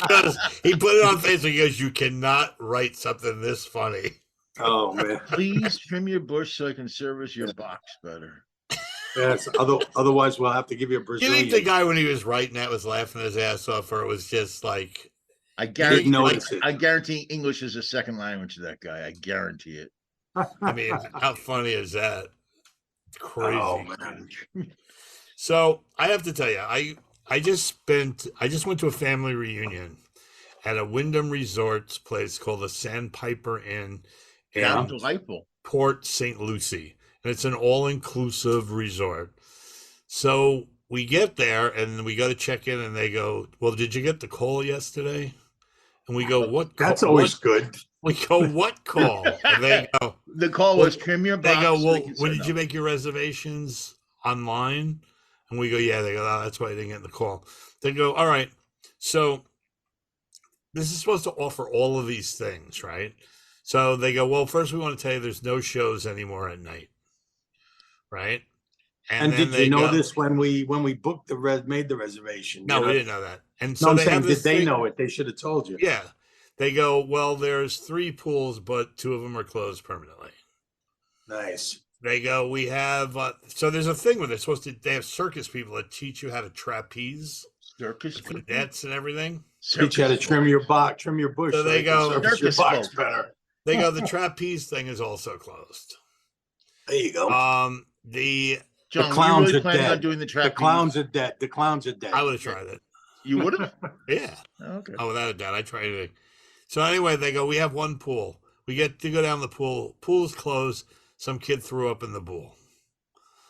Because he put it on Facebook. He goes, "You cannot write something this funny." Oh man! Please trim your bush so I can service your box better. Yes. Otherwise, we'll have to give you a Brazilian. Do you think the guy, when he was writing that, was laughing his ass off, or it was just like? I guarantee English is a second language to that guy. I guarantee it. I mean, how funny is that? Crazy. Oh, man. So I have to tell you, I just went to a family reunion at a Wyndham Resorts place called the Sandpiper Inn in Delightful. Port St. Lucie, and it's an all-inclusive resort. So we get there and we go to check in, and they go, "Well, did you get the call yesterday?" And we go, "What?" That's always good. We go, "What call?" And they go, "The call was trim your box." They go, "Well, when did you make your reservations online?" And we go, "Yeah." They go, "Oh, that's why I didn't get the call." They go, "All right, so this is supposed to offer all of these things, right?" So they go, "Well, first we want to tell you there's no shows anymore at night, right?" And did you know this when we booked made the reservation? No, we didn't know that. And so did they know it? They should have told you. Yeah. They go, "Well, there's 3 pools, but 2 of them are closed permanently." Nice. They go, "We have," so there's a thing where they have circus people that teach you how to trapeze. Circus cadets and everything. Teach you how to trim your bush. So they go, your box better. They go, "The trapeze thing is also closed." There you go. John, the clowns really are dead. On doing the trapeze? The clowns are dead. I would have tried it. You would have? Yeah. Okay. Oh, without a doubt, I tried it. So anyway, they go, "We have 1 pool. We get to go down the pool. Pool's closed. Some kid threw up in the pool."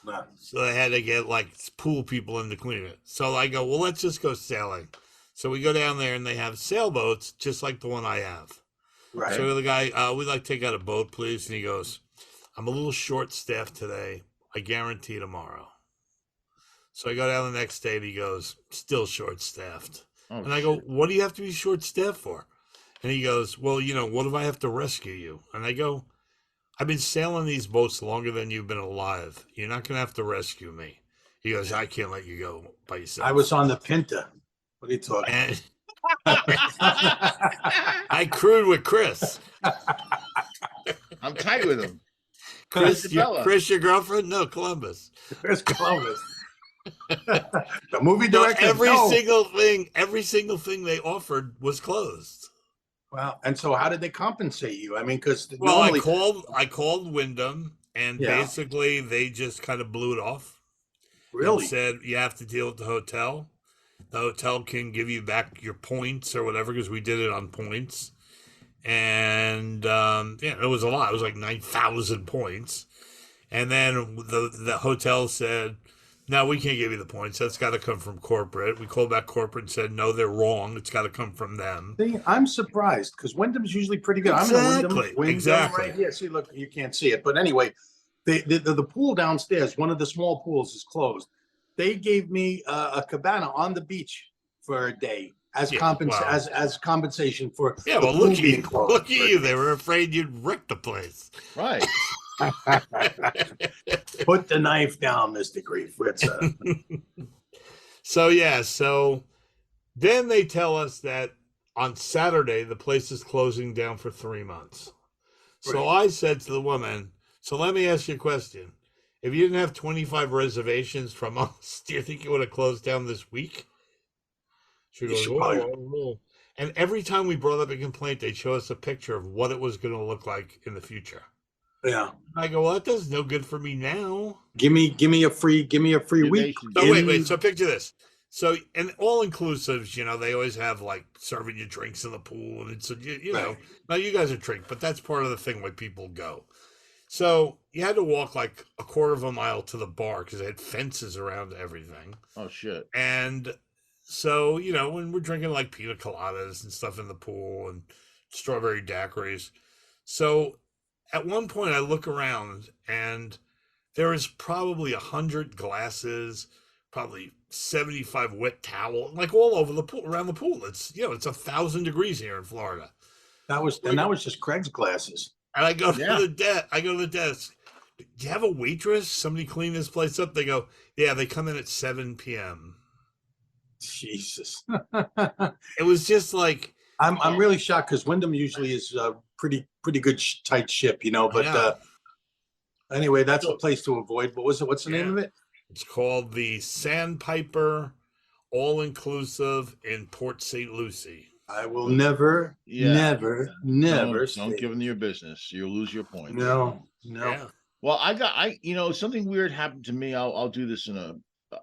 No. So they had to get like pool people in to clean it. So I go, "Well, let's just go sailing." So we go down there and they have sailboats just like the one I have. Right. So the guy, "We'd like to take out a boat, please." And he goes, "I'm a little short-staffed today. I guarantee tomorrow." So I go down the next day and he goes, "Still short-staffed." Oh, and I go, "What do you have to be short-staffed for?" And he goes, "Well, what if I have to rescue you?" And I go, I've been sailing these boats longer than you've been alive. You're not going to have to rescue me. He goes, I can't let you go by yourself. I was on the Pinta. What are you talking? And I crewed with Chris. I'm tight with him. Chris, Isabella. your girlfriend? No, Columbus. Where's Columbus? The movie No, director. every no. single thing they offered was closed. Well, and so how did they compensate you? I mean, because Well, normally, I called Wyndham, and Yeah. basically they just kind of blew it off. really, And said you have to deal with the hotel. The hotel can give you back your points or whatever because we did it on points, and it was a lot. It was like 9,000 points, and then the hotel said, "No, we can't give you the points. That's got to come from corporate." We called back corporate and said, "No, they're wrong. It's got to come from them." see, I'm surprised because Wyndham's usually pretty good. I'm in Exactly, Wyndham exactly. right here. See, look, you can't see it, but anyway, the pool downstairs, one of the small pools, is closed. They gave me a cabana on the beach for a day as Yeah, wow. as compensation for Yeah, the well, pool look at being you. closed Look at for a you. day. They were afraid you'd wreck the place. Right. Put the knife down, Mr. Grief. So then they tell us that on Saturday the place is closing down for 3 months. So I said to the woman, "So let me ask you a question. If you didn't have 25 reservations from us, do you think you would have closed down this week?" She goes, should "Oh, probably- I don't know." And every time we brought up a complaint, they'd show us a picture of what it was going to look like in the future. Yeah. I go, "Well, that does no good for me now." Give me a free week. So wait. So picture this. So and all inclusives, they always have like serving you drinks in the pool, and it's you know. Right. Now you guys are drink, but that's part of the thing why people go. So you had to walk like a quarter of a mile to the bar because they had fences around everything. Oh shit. And so when we're drinking like pina coladas and stuff in the pool and strawberry daiquiris. So at one point I look around and there is probably 100 glasses, probably 75 wet towels, like all over the pool, around the pool. It's it's 1,000 degrees here in Florida. That was just Craig's glasses. And I go Yeah. to the desk. "Do you have a waitress? Somebody clean this place up?" They go, "Yeah, they come in at 7 p.m." Jesus. It was just like, I'm really shocked because Wyndham usually is a pretty good tight ship, but Yeah. anyway, that's a place to avoid. What's the name of it? it's called the Sandpiper All-Inclusive in Port St. Lucie. I will never Don't stay. give them your business. You'll lose your points. No. Yeah. Well, something weird happened to me. I'll do this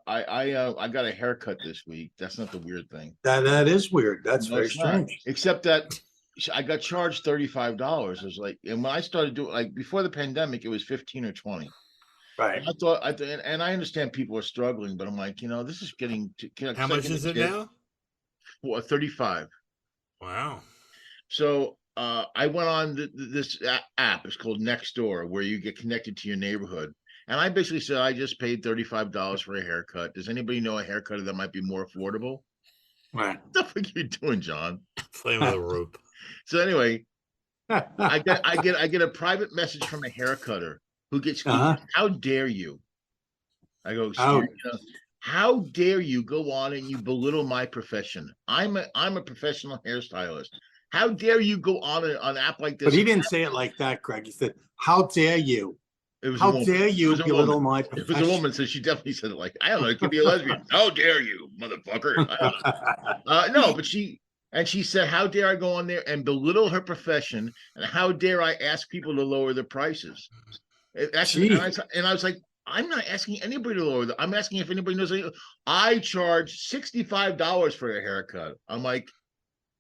I got a haircut this week. That's not the weird thing. That is weird. That's No, very it's not. strange. Except that I got charged $35. It was like, and when I started doing, like, before the pandemic, it was 15 or 20. Right. I thought, and I understand people are struggling, but I'm like, this is getting to. How much is it now? Well, 35. Wow. So I went on this app. It's called Nextdoor, where you get connected to your neighborhood. And I basically said, I just paid $35 for a haircut. Does anybody know a haircut that might be more affordable? Right. What the fuck are you doing, John? Flame of the rope. So anyway, I get a private message from a hair cutter who gets, "How dare you?" I go, "How dare you go on and you belittle my profession? I'm a professional hairstylist. How dare you go on an app like this?" But he didn't say it like that, Craig. He said, "How dare you? It was How a woman. dare you It was a belittle woman. my If it was a profession?" woman, so she definitely said it like, I don't know, it could be a lesbian. "How dare you, motherfucker?" I don't know. No, but she said, "How dare I go on there and belittle her profession? And how dare I ask people to lower their prices?" And I was like, I'm not asking anybody to lower them. I'm asking if anybody knows. I charge $65 for a haircut. I'm like,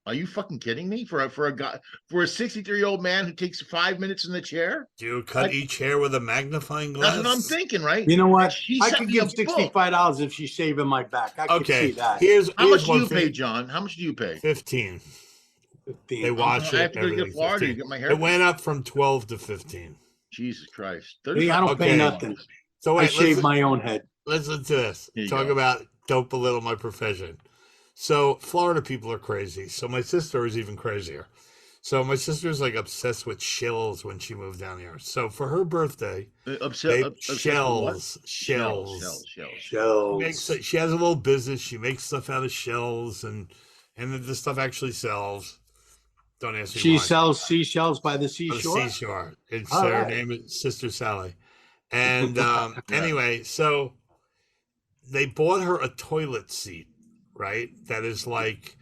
are you fucking kidding me? For a 63-year-old man who takes 5 minutes in the chair? Do you cut each hair with a magnifying glass? That's what I'm thinking, right? You know what? She I sent could me give a book. $65 if she's shaving my back. I could see that. How much do one you pay, thing. John? How much do you pay? 15. 15. They wash I it. have to go to everything, Florida to 15. get my hair. It went up from 12 to 15. Jesus Christ. Me, I don't pay Okay. nothing. So I wait, shave my own head. listen to this. Here you Talk go. about don't belittle my profession. So Florida people are crazy. So my sister is even crazier. So my sister's like obsessed with shells when she moved down here. So for her birthday, Obsessed with what? shells. Shells. She has a little business. She makes stuff out of shells, and the stuff actually sells. Don't ask me She why. sells seashells by the On the seashore. seashore. It's All her right. name is Sister Sally. And anyway, so they bought her a toilet seat, right? That is like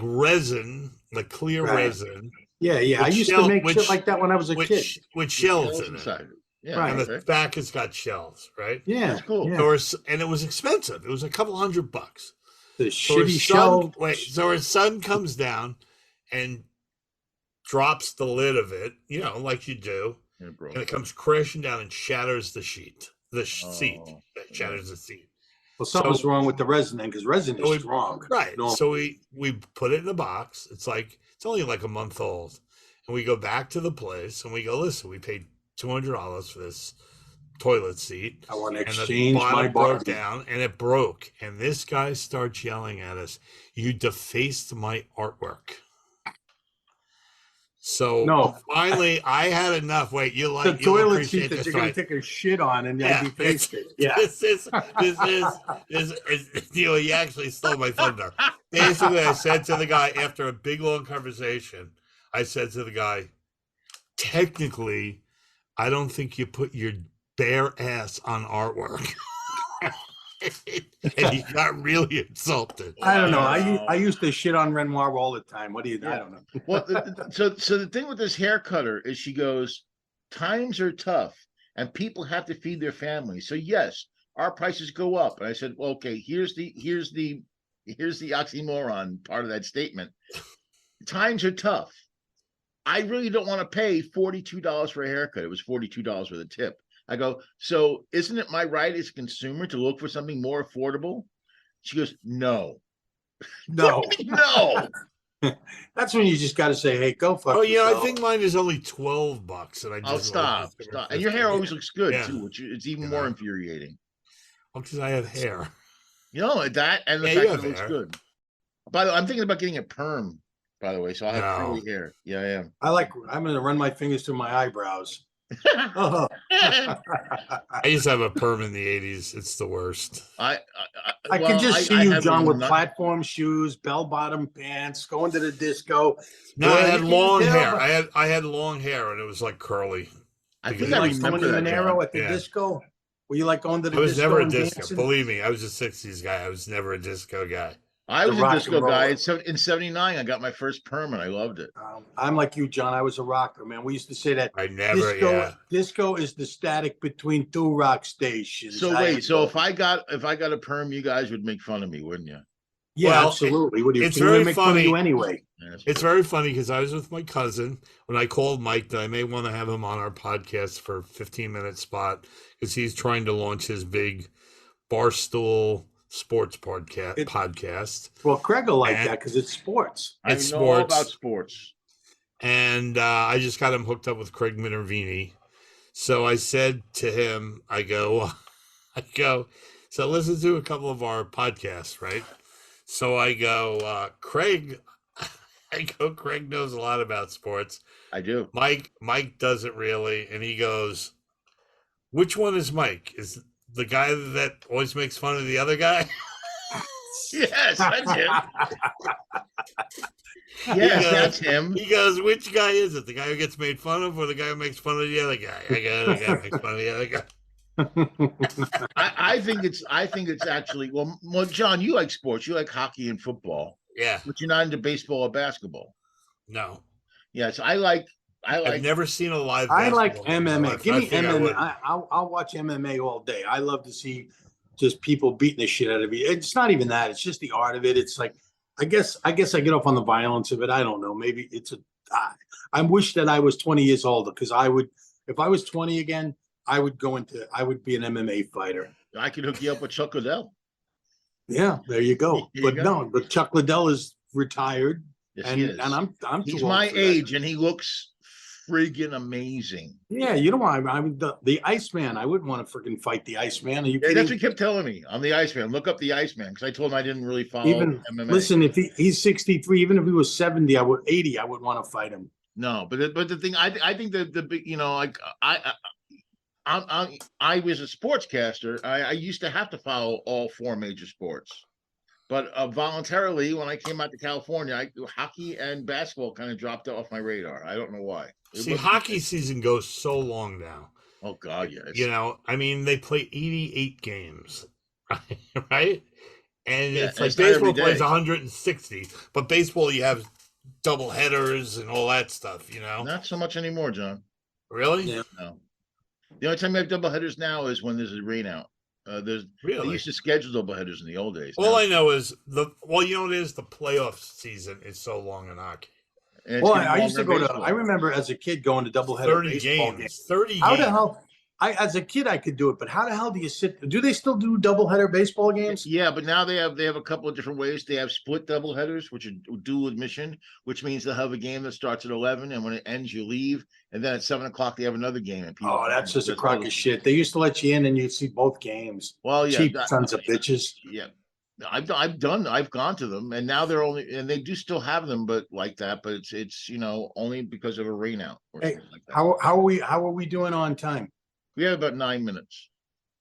resin, like clear Right. resin. Yeah, yeah. I With used shell- to make with shit sh- like that when I was a kid. with shells in it. inside. Yeah, Right. And okay. the back has got shells, right? Yeah, That's cool. yeah. And it was expensive. It was a couple $100. The So her shitty son, shell. so her son comes down and drops the lid of it, like you do, Yeah, bro. and it comes crashing down and shatters the seat. Seat that shatters the seat. Well, something's So- wrong with the resin then, because resin So is strong. Right. No. So we put it in a box. It's only like a month old, and we go back to the place and we go, listen, we paid $200 for this toilet seat. I want to And the exchange my bottom broke Barbie. down, and it broke. And this guy starts yelling at us, "You defaced my artwork." So No. finally, I had enough. Wait, The you'll toilet appreciate seat that this, you're going right? to take a shit on and Yeah, then deface it. Yeah. This is you actually stole my thunder. Basically, I said to the guy after a big long conversation, I said to the guy, technically, I don't think you put your bare ass on artwork. And he got really insulted. I don't know. Wow. I used to shit on Renoir all the time. What do you? I don't know. Well, so the thing with this hair cutter is she goes, times are tough and people have to feed their families. So yes, our prices go up. And I said, well, okay, here's the oxymoron part of that statement. Times are tough. I really don't want to pay $42 for a haircut. It was $42 with a tip. I go, so isn't it my right as a consumer to look for something more affordable? She goes, no. No, No. that's when you just got to say, "Hey, go fuck." Oh, yourself. I think mine is only $12, and I just I'll stop. And your hair always looks good Yeah. too, which is even You more know. infuriating. because I have hair. You know that, and the Yeah, fact you that have it looks hair. good. By the way, I'm thinking about getting a perm. By the way, so I have No. curly hair. Yeah, I am. I'm going to run my fingers through my eyebrows. Oh. I used to have a perm in the 80s. It's the worst. I well, can just see you, have John, a with nut- platform shoes, bell-bottom pants, going to the disco. No, I Yeah, had you long can hair. tell. I had long hair, and it was like curly. I because think I Like someone remember in that. Monero John. at the Yeah. disco. Were you like going to the I was disco never a and disco. dancing? Believe me, I was a 60s guy. I was never a disco guy. I The was a rock disco and guy. roller. In '79, I got my first perm, and I loved it. I'm like you, John. I was a rocker, man. We used to say that I never, disco is the static between two rock stations. So wait, so if I got a perm, you guys would make fun of me, wouldn't you? Yeah, Well, absolutely. What do you it's think? We very make fun of you funny. anyway. Yeah, It's very funny because I was with my cousin when I called Mike that I may want to have him on our podcast for a 15-minute spot because he's trying to launch his big Barstool sports podcast. Well, Craig will like And- that because it's sports. I know It's all sports. about sports. And I just got him hooked up with Craig Minervini. So I said to him, I go, so listen to a couple of our podcasts, right? So I go, Craig knows a lot about sports. I do. Mike doesn't really. And he goes, which one is Mike? Is the guy that always makes fun of the other guy? Yes, that's him. He Yes, goes- that's him. He goes, which guy is it? The guy who gets made fun of or the guy who makes fun of the other guy? I go, the guy who makes fun of the other guy. I think it's actually well, John, you like sports. You like hockey and football, Yeah. but you're not into baseball or basketball. No. Yes, I like. I've never seen a live I like basketball game in my MMA. life. Give I me think I MMA. would. I'll watch MMA all day. I love to see just people beating the shit out of you. It's not even that. It's just the art of it. It's like, I guess I get off on the violence of it. I don't know. Maybe I wish that I was 20 years older because I would, if I was 20 again, I would be an MMA fighter. I can hook you up with Chuck Liddell. Yeah, there you go. There you But go. no, but Chuck Liddell is retired, Yes, and he is. I'm He's too old my for that. age, and he looks friggin' amazing. Yeah, you don't want. I mean, the Iceman. I wouldn't want to freaking fight the Iceman. Are you Yeah, kidding? that's what he kept telling me. I'm the Iceman. Look up the Iceman because I told him I didn't really follow Even MMA. listen, if he's 63, even if he was 70, 80, I would want to fight him. No, but the thing I think that the big, you know, like I was a sportscaster. I used to have to follow all 4 major sports, but voluntarily when I came out to California, hockey and basketball kind of dropped off my radar. I don't know why. See, hockey season goes so long now. Oh God, yes. You know, I mean, they play 88 games, right? And Yeah, it's like it's not every baseball plays day. 160, but baseball you have double headers and all that stuff. You know, Not so much anymore, John. really? Yeah. No. The only time we have doubleheaders now is when there's a rain out. They Really? used to schedule doubleheaders in the old days. All Now- I know is you know what it is? The playoff season is so long in hockey. and it's Well, getting I used to longer go in to. baseball. I remember as a kid going to doubleheader 30 baseball games. games. 30 How games. the hell? As a kid, I could do it, but how the hell do you sit? Do they still do doubleheader baseball games? Yeah, but now they have a couple of different ways. They have split doubleheaders, which are dual admission, which means they'll have a game that starts at 11, and when it ends, you leave, and then at 7 o'clock they have another game. And people, Oh, that's just a crock of shit. They used to let you in and you'd see both games. Well, yeah, Cheap sons of bitches. yeah. I've gone to them, and now they're only, and they do still have them, but like that. But it's you know only because of a rain out or Hey, something like that. How are we doing on time? We have about 9 minutes.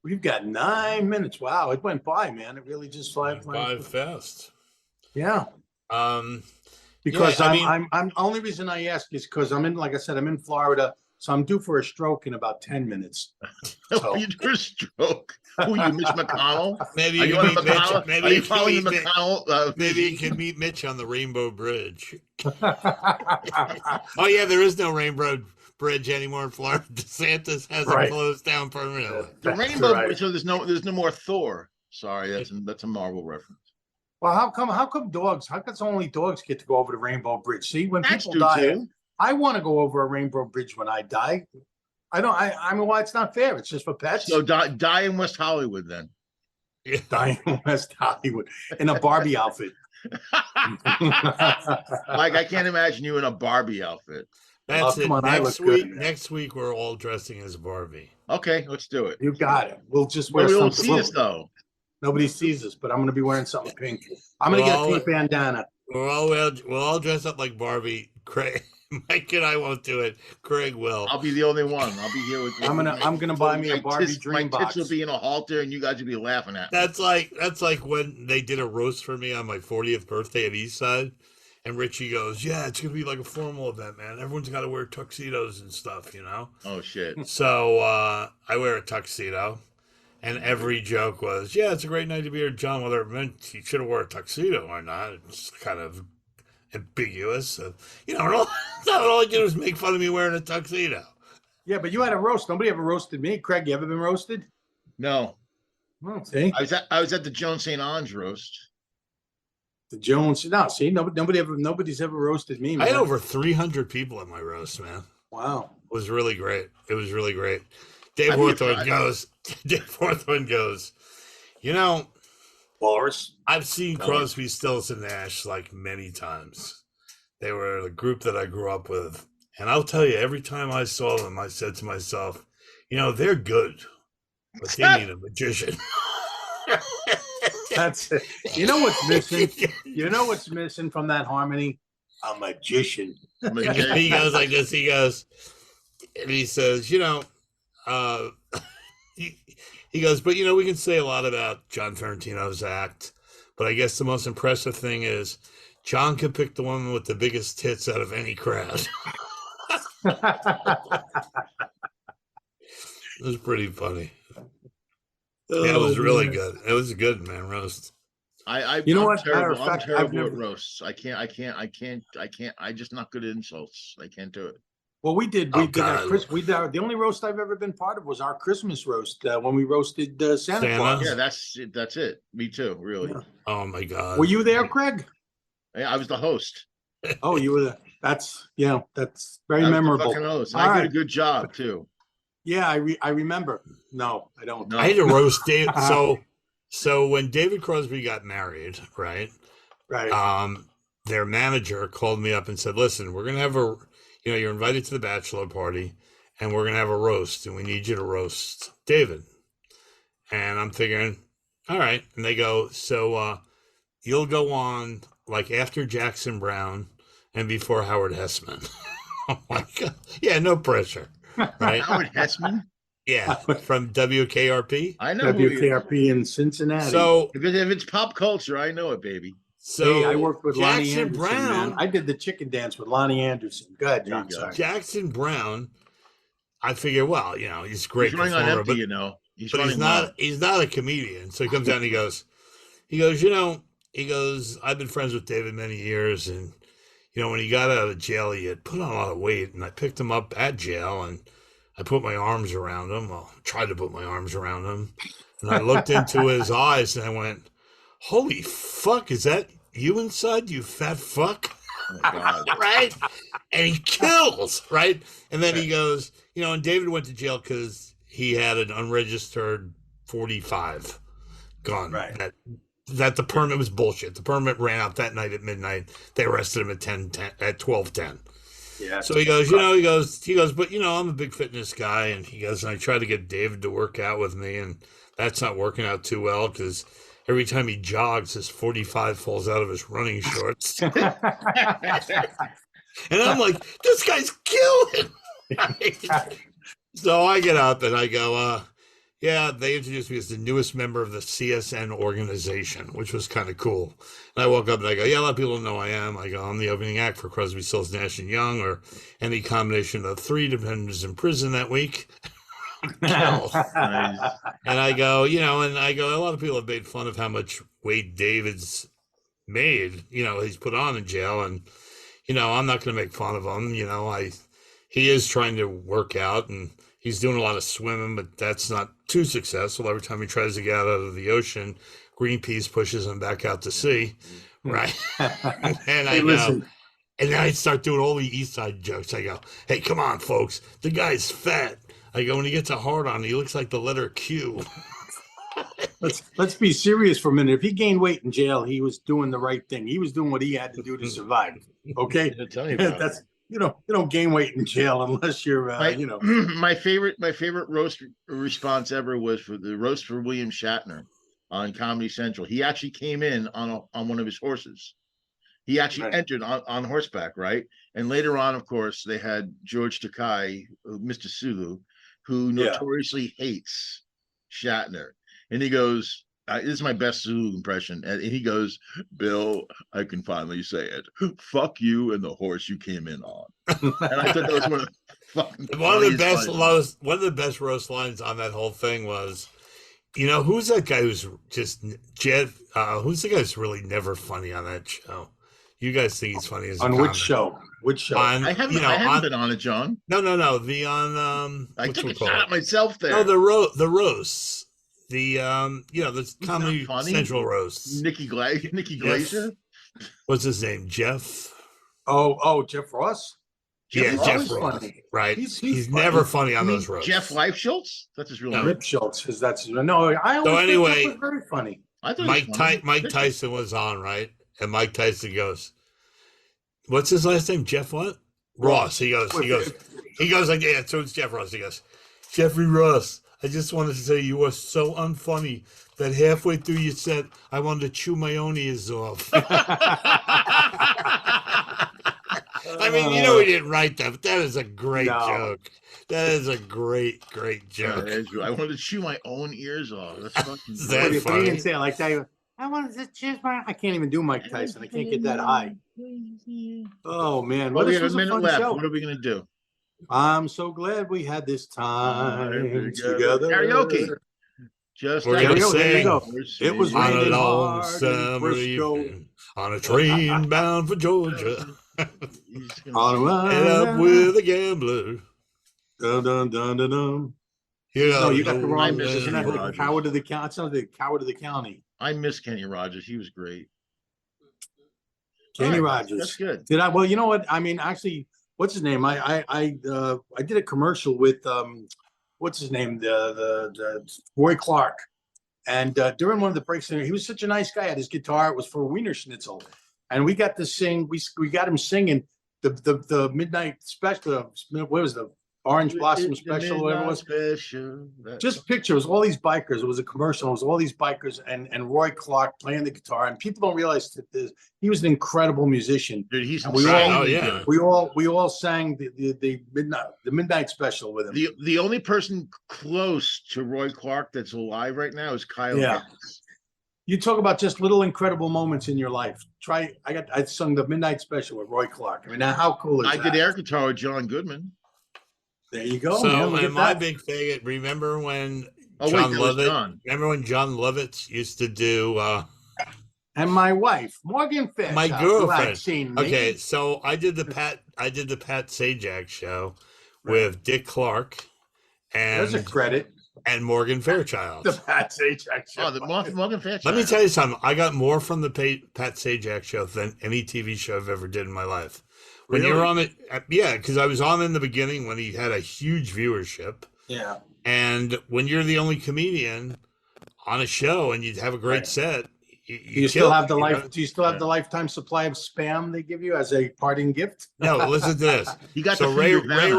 We've got 9 minutes. Wow, it went by, man. It really just flew By fast. Yeah, Um, because Yeah, I mean- I'm only reason I ask is because I'm in, like I said, I'm in Florida, so I'm due for a stroke in about 10 minutes. So- You do a stroke. Who you, Mitch McConnell? maybe Are you you can on meet Mitch. McConnell? Maybe Are you you can following the meet Mitch. McConnell? Maybe you can meet Mitch on the Rainbow Bridge. Oh yeah, there is no Rainbow Bridge anymore in Florida. DeSantis has Right. it closed down permanently. The That's rainbow. right. So there's no more Thor. Sorry, that's a Marvel reference. Well, how come dogs? How come only dogs get to go over the Rainbow Bridge? See, when Cats people do die, too. I want to go over a Rainbow Bridge when I die. I don't. I mean, why it's not fair? It's just for pets. So die in West Hollywood then. Yeah. Die in West Hollywood in a Barbie outfit. Like I can't imagine you in a Barbie outfit. That's Oh, it. come on, I Next look good, week, man. next week we're all dressing as Barbie. Okay, let's do it. You got it. We'll just Well, wear we don't something. see us though. Nobody sees us, but I'm going to be wearing something pink. I'm going to get a Well, pink bandana. We'll all dress up like Barbie. Craig, Mike and I won't do it. Craig will. I'll be the only one. I'll be here with. I'm gonna buy me a Barbie dream My tits box. will be in a halter, and you guys will be laughing at me. That's like when they did a roast for me on my 40th birthday at Eastside, and Richie goes, "Yeah, it's gonna be like a formal event, man. Everyone's got to wear tuxedos and stuff, you know." Oh shit! So I wear a tuxedo, and every joke was, "Yeah, it's a great night to be here, John. Whether it meant he should have wore a tuxedo or not, it's kind of ambiguous." So, you know, all I did was make fun of me wearing a tuxedo. Yeah, but you had a roast. Nobody ever roasted me. Craig, you ever been roasted? No, Oh, see, I was at the Joan St. Ange roast. the Jones. No, see, nobody's ever roasted me. I Man. had over 300 people at my roast, man. Wow. It was really great. It was really great. Dave I mean, Hawthorne goes, you know, Boris. I've seen Crosby, Stills, and Nash like many times. They were the group that I grew up with. And I'll tell you, every time I saw them, I said to myself, you know, they're good, but they need a magician. That's it. You know what's missing? You know what's missing from that harmony? A magician. He goes like this. He goes, and he says, you know, he goes, but you know, we can say a lot about John Ferentino's act, but I guess the most impressive thing is John can pick the woman with the biggest tits out of any crowd. It was pretty funny. Yeah, it was really good. It was good, man. Roast. You know what? Terrible. Matter of fact, I'm terrible I've never- at roasts. I can't. I'm just not good at insults. I can't do it. Well, we did. Oh, We did our God. Chris. We did the only roast I've ever been part of was our Christmas roast when we roasted Santa Santa? Claus. Yeah, that's it. Me too. Really. Yeah. Oh my God. Were you there, Craig? Yeah, I was the host. Oh, you were there. That's that's very I was the memorable. fucking host. All I did right. a good job too. Yeah, I remember. No, I don't. No. I had to roast Dave. So when David Crosby got married, right? Right. Their manager called me up and said, "Listen, we're gonna have you're invited to the bachelor party, and we're gonna have a roast, and we need you to roast David. And I'm figuring, all right. And they go, so you'll go on like after Jackson Brown and before Howard Hessman. I'm like, yeah, no pressure, right? Howard Hessman. Yeah, from WKRP. I know who he is. WKRP in Cincinnati. So, If it's pop culture, I know it, baby. so hey, I worked with Lonnie Jackson Anderson, Brown. man. I did the chicken dance with Lonnie Anderson. Go ahead, There you John. go. Sorry. Jackson Brown. I figure, well, he's a great He's running on performer, empty, but, you know. He's but running he's not a comedian. So he comes out and he goes, I've been friends with David many years, and when he got out of jail, he had put on a lot of weight, and I picked him up at jail, and I put my arms around him. Well, tried to put my arms around him, and I looked into his eyes, and I went, "Holy fuck, is that you inside, you fat fuck?" Oh, God. Right? And he kills, right? And then he goes, and David went to jail because he had an unregistered 45 gun. Right. That the permit was bullshit. The permit ran out that night at midnight. They arrested him at 12:10. Yeah. So he goes, but I'm a big fitness guy, and he goes, and I try to get David to work out with me, and that's not working out too well because every time he jogs, his 45 falls out of his running shorts. And I'm like, this guy's killing. So I get up and I go, yeah, they introduced me as the newest member of the CSN organization, which was kind of cool. And I woke up and I go, yeah, a lot of people don't know who I am. I go, I'm the opening act for Crosby, Stills, Nash & Young, or any combination of three, depending who's in prison that week. Nice. And I go, a lot of people have made fun of how much weight David's made, he's put on in jail. And, I'm not going to make fun of him. He is trying to work out, and he's doing a lot of swimming, but that's not too successful. Every time he tries to get out of the ocean, Greenpeace pushes him back out to sea. Right. And I go, and then I start doing all the East Side jokes. I go, hey, come on, folks. The guy's fat. I go, when he gets a hard on, he looks like the letter Q. Let's be serious for a minute. If he gained weight in jail, he was doing the right thing. He was doing what he had to do to survive. Okay. Tell me about That's you don't gain weight in jail unless you're my favorite roast response ever was for the roast for William Shatner on Comedy Central. He actually came in on one of his horses. He actually entered on horseback, right? And later on, of course, they had George Takei, Mr. Sulu, who notoriously hates Shatner. And he goes, this is my best Zulu impression. And he goes, Bill, I can finally say it. Fuck you and the horse you came in on. And I thought that was one of the best roast lines on that whole thing was, who's that guy who's just who's the guy who's really never funny on that show? You guys think he's funny as on which show? Which show? I haven't been on it, John. No. The I took a shot at myself there. No, the roasts. The Comedy Central roasts. Nikki Glaser. What's his name? Jeff. Oh, Jeff Ross. Jeff Ross. Right. He's never funny on those roasts. Jeff Schultz. That's his real name. Rip Schultz, because that's no. I always anyway, Jeff was very funny. Mike Tyson was on, right? And Mike Tyson goes, "What's his last name? Jeff what? Ross." He goes like, yeah. So it's Jeff Ross. He goes, Jeffrey Ross. I just wanted to say you were so unfunny that halfway through you said I wanted to chew my own ears off. I mean, he didn't write that, but that is a great joke. That is a great joke. I wanted to chew my own ears off. That's fucking that funny. He didn't say it like that. I wanted to choose I can't even do Mike Tyson. I can't get that high. Oh man. Well, we have a minute left. What are we gonna do? I'm so glad we had this time together. Karaoke. Just we're gonna sing. It was on raining a hard in Frisco. evening, on a train bound for Georgia. All right. And up with a gambler. Dun dun dun dun dun. No, you got the wrong. Kenny Coward of the county. It's not the Coward of the County. I miss Kenny Rogers. He was great. Kenny Rogers. That's good. Did I? Well, you know what? I mean, actually, what's his name? I did a commercial with what's his name? The Roy Clark. And during one of the breaks, he was such a nice guy. Had his guitar. It was for Wiener Schnitzel, and we got to sing. We got him singing. the midnight special. What was the Orange Blossom special? Whatever it was. Special. Just picture, it was all these bikers. It was a commercial. It was all these bikers and Roy Clark playing the guitar. And people don't realize that he was an incredible musician. Dude, he's And we all, yeah. we all sang the midnight special with him. The only person close to Roy Clark that's alive right now is Kyle. Yeah. You talk about just little incredible moments in your life. I sung the midnight special with Roy Clark. I mean, now how cool is I that? did air guitar with John Goodman. There you go. So, man, look and at my that. big thing, remember when Oh, John wait, that was Lovett, John. remember when John Lovett used to do And my wife, Morgan Fairchild. my who I'd girlfriend? seen Okay, me. so I did the Pat Sajak show with Dick Clark There's a and credit. Morgan Fairchild. The Pat Sajak show. Oh, the Morgan Fairchild. Let me tell you something. I got more from the Pat Sajak show than any TV show I've ever did in my life. When Really? you're on it, yeah, because I was on in the beginning when he had a huge viewership. Yeah. And when you're the only comedian on a show and you have a great Right. set, Do you still kill have it, the you life? know? Do you still have the lifetime supply of spam they give you as a parting gift? No, listen to this. You got So the Ray Vanna.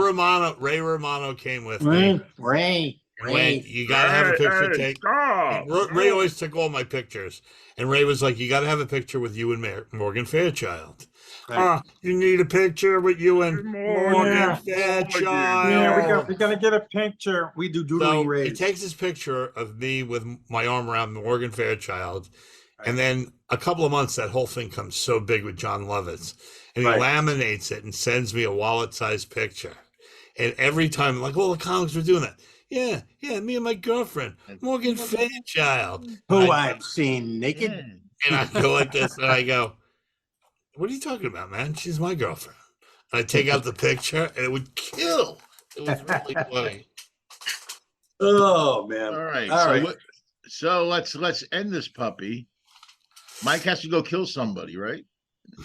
Romano came with me. Ray. And when you gotta have a picture taken. Ray always took all my pictures, and Ray was like, "You gotta have a picture with you and Morgan Fairchild." Right. You need a picture with you and Morgan Yeah. Fairchild. Yeah, we gotta get a picture. We do So doodling he rays. takes this picture of me with my arm around Morgan Fairchild, and then a couple of months, that whole thing comes so big with John Lovitz, and he Right. laminates it and sends me a wallet-sized picture. And every time, like all the comics were doing that. Yeah, me and my girlfriend, Morgan Fairchild. Who I- I've seen naked. Yeah. And I go like this, and I go, "What are you talking about, man? She's my girlfriend." And I take out the picture, and it would kill. It was really funny. Oh man. All right. All right. So let's end this puppy. Mike has to go kill somebody, right?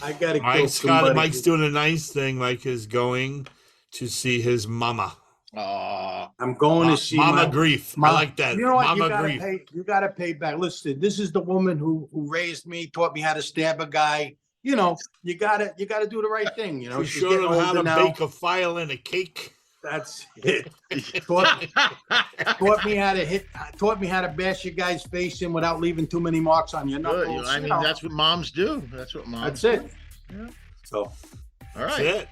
I gotta kill Mike's doing a nice thing. Mike is going to see his mama. I'm going to see Mama my Grief. My- I like that. You know what? Mama You gotta Grief. pay. You gotta pay back. Listen, this is the woman who raised me, taught me how to stab a guy. You know, you gotta do the right thing. You know, You she's showed getting him how older to now. bake a file in a cake. That's it. Taught me how to hit. Taught me how to bash your guy's face in without leaving too many marks on your Good. knuckles. I you mean, know. that's what moms do. That's what moms. That's it. Yeah. So All That's right. it.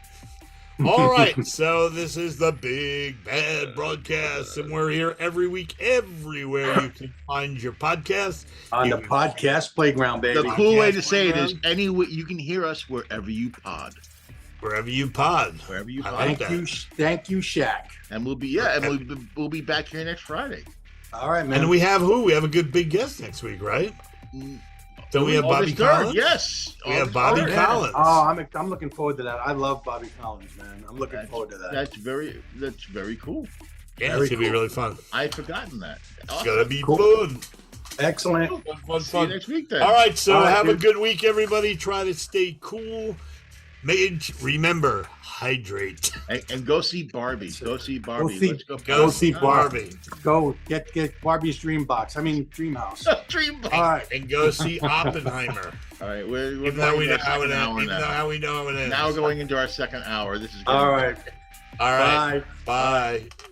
All right. So this is the Big Bad Broadcast, and we're here every week, everywhere you can find your podcast. on the podcast playground, baby. The cool way Podcast to say it is playground. any way you can hear us wherever you pod. Wherever you pod. Wherever you I pod. like Thank you, Shaq. And we'll be we'll be back here next Friday. All right, man. And we have who? We have a good big guest next week, right? Don't we have Bobby August 3rd, Collins? Yes. We have August Bobby 3rd. Collins. Oh, I'm looking forward to that. I love Bobby Collins, man. I'm looking forward to that. That's very cool. Yeah, Very it's going to be cool. really fun. I'd forgotten that. It's going to be Cool. fun. Excellent. Fun, See you fun. next week then. All right, so All right, have a dude. good week, everybody. Try to stay cool. Remember, hydrate. And go see Barbie. Go see Barbie. see- Let's go. Go see see Barbie. Go get Barbie's dream box. I mean, dream house. Dream Barbie. All right. And go see Oppenheimer. All right. We're Even though we going know into our how it second ends. hour Even though now. how we know how it ends. Now we're going into our second hour. This is All right. All right. Bye. Bye.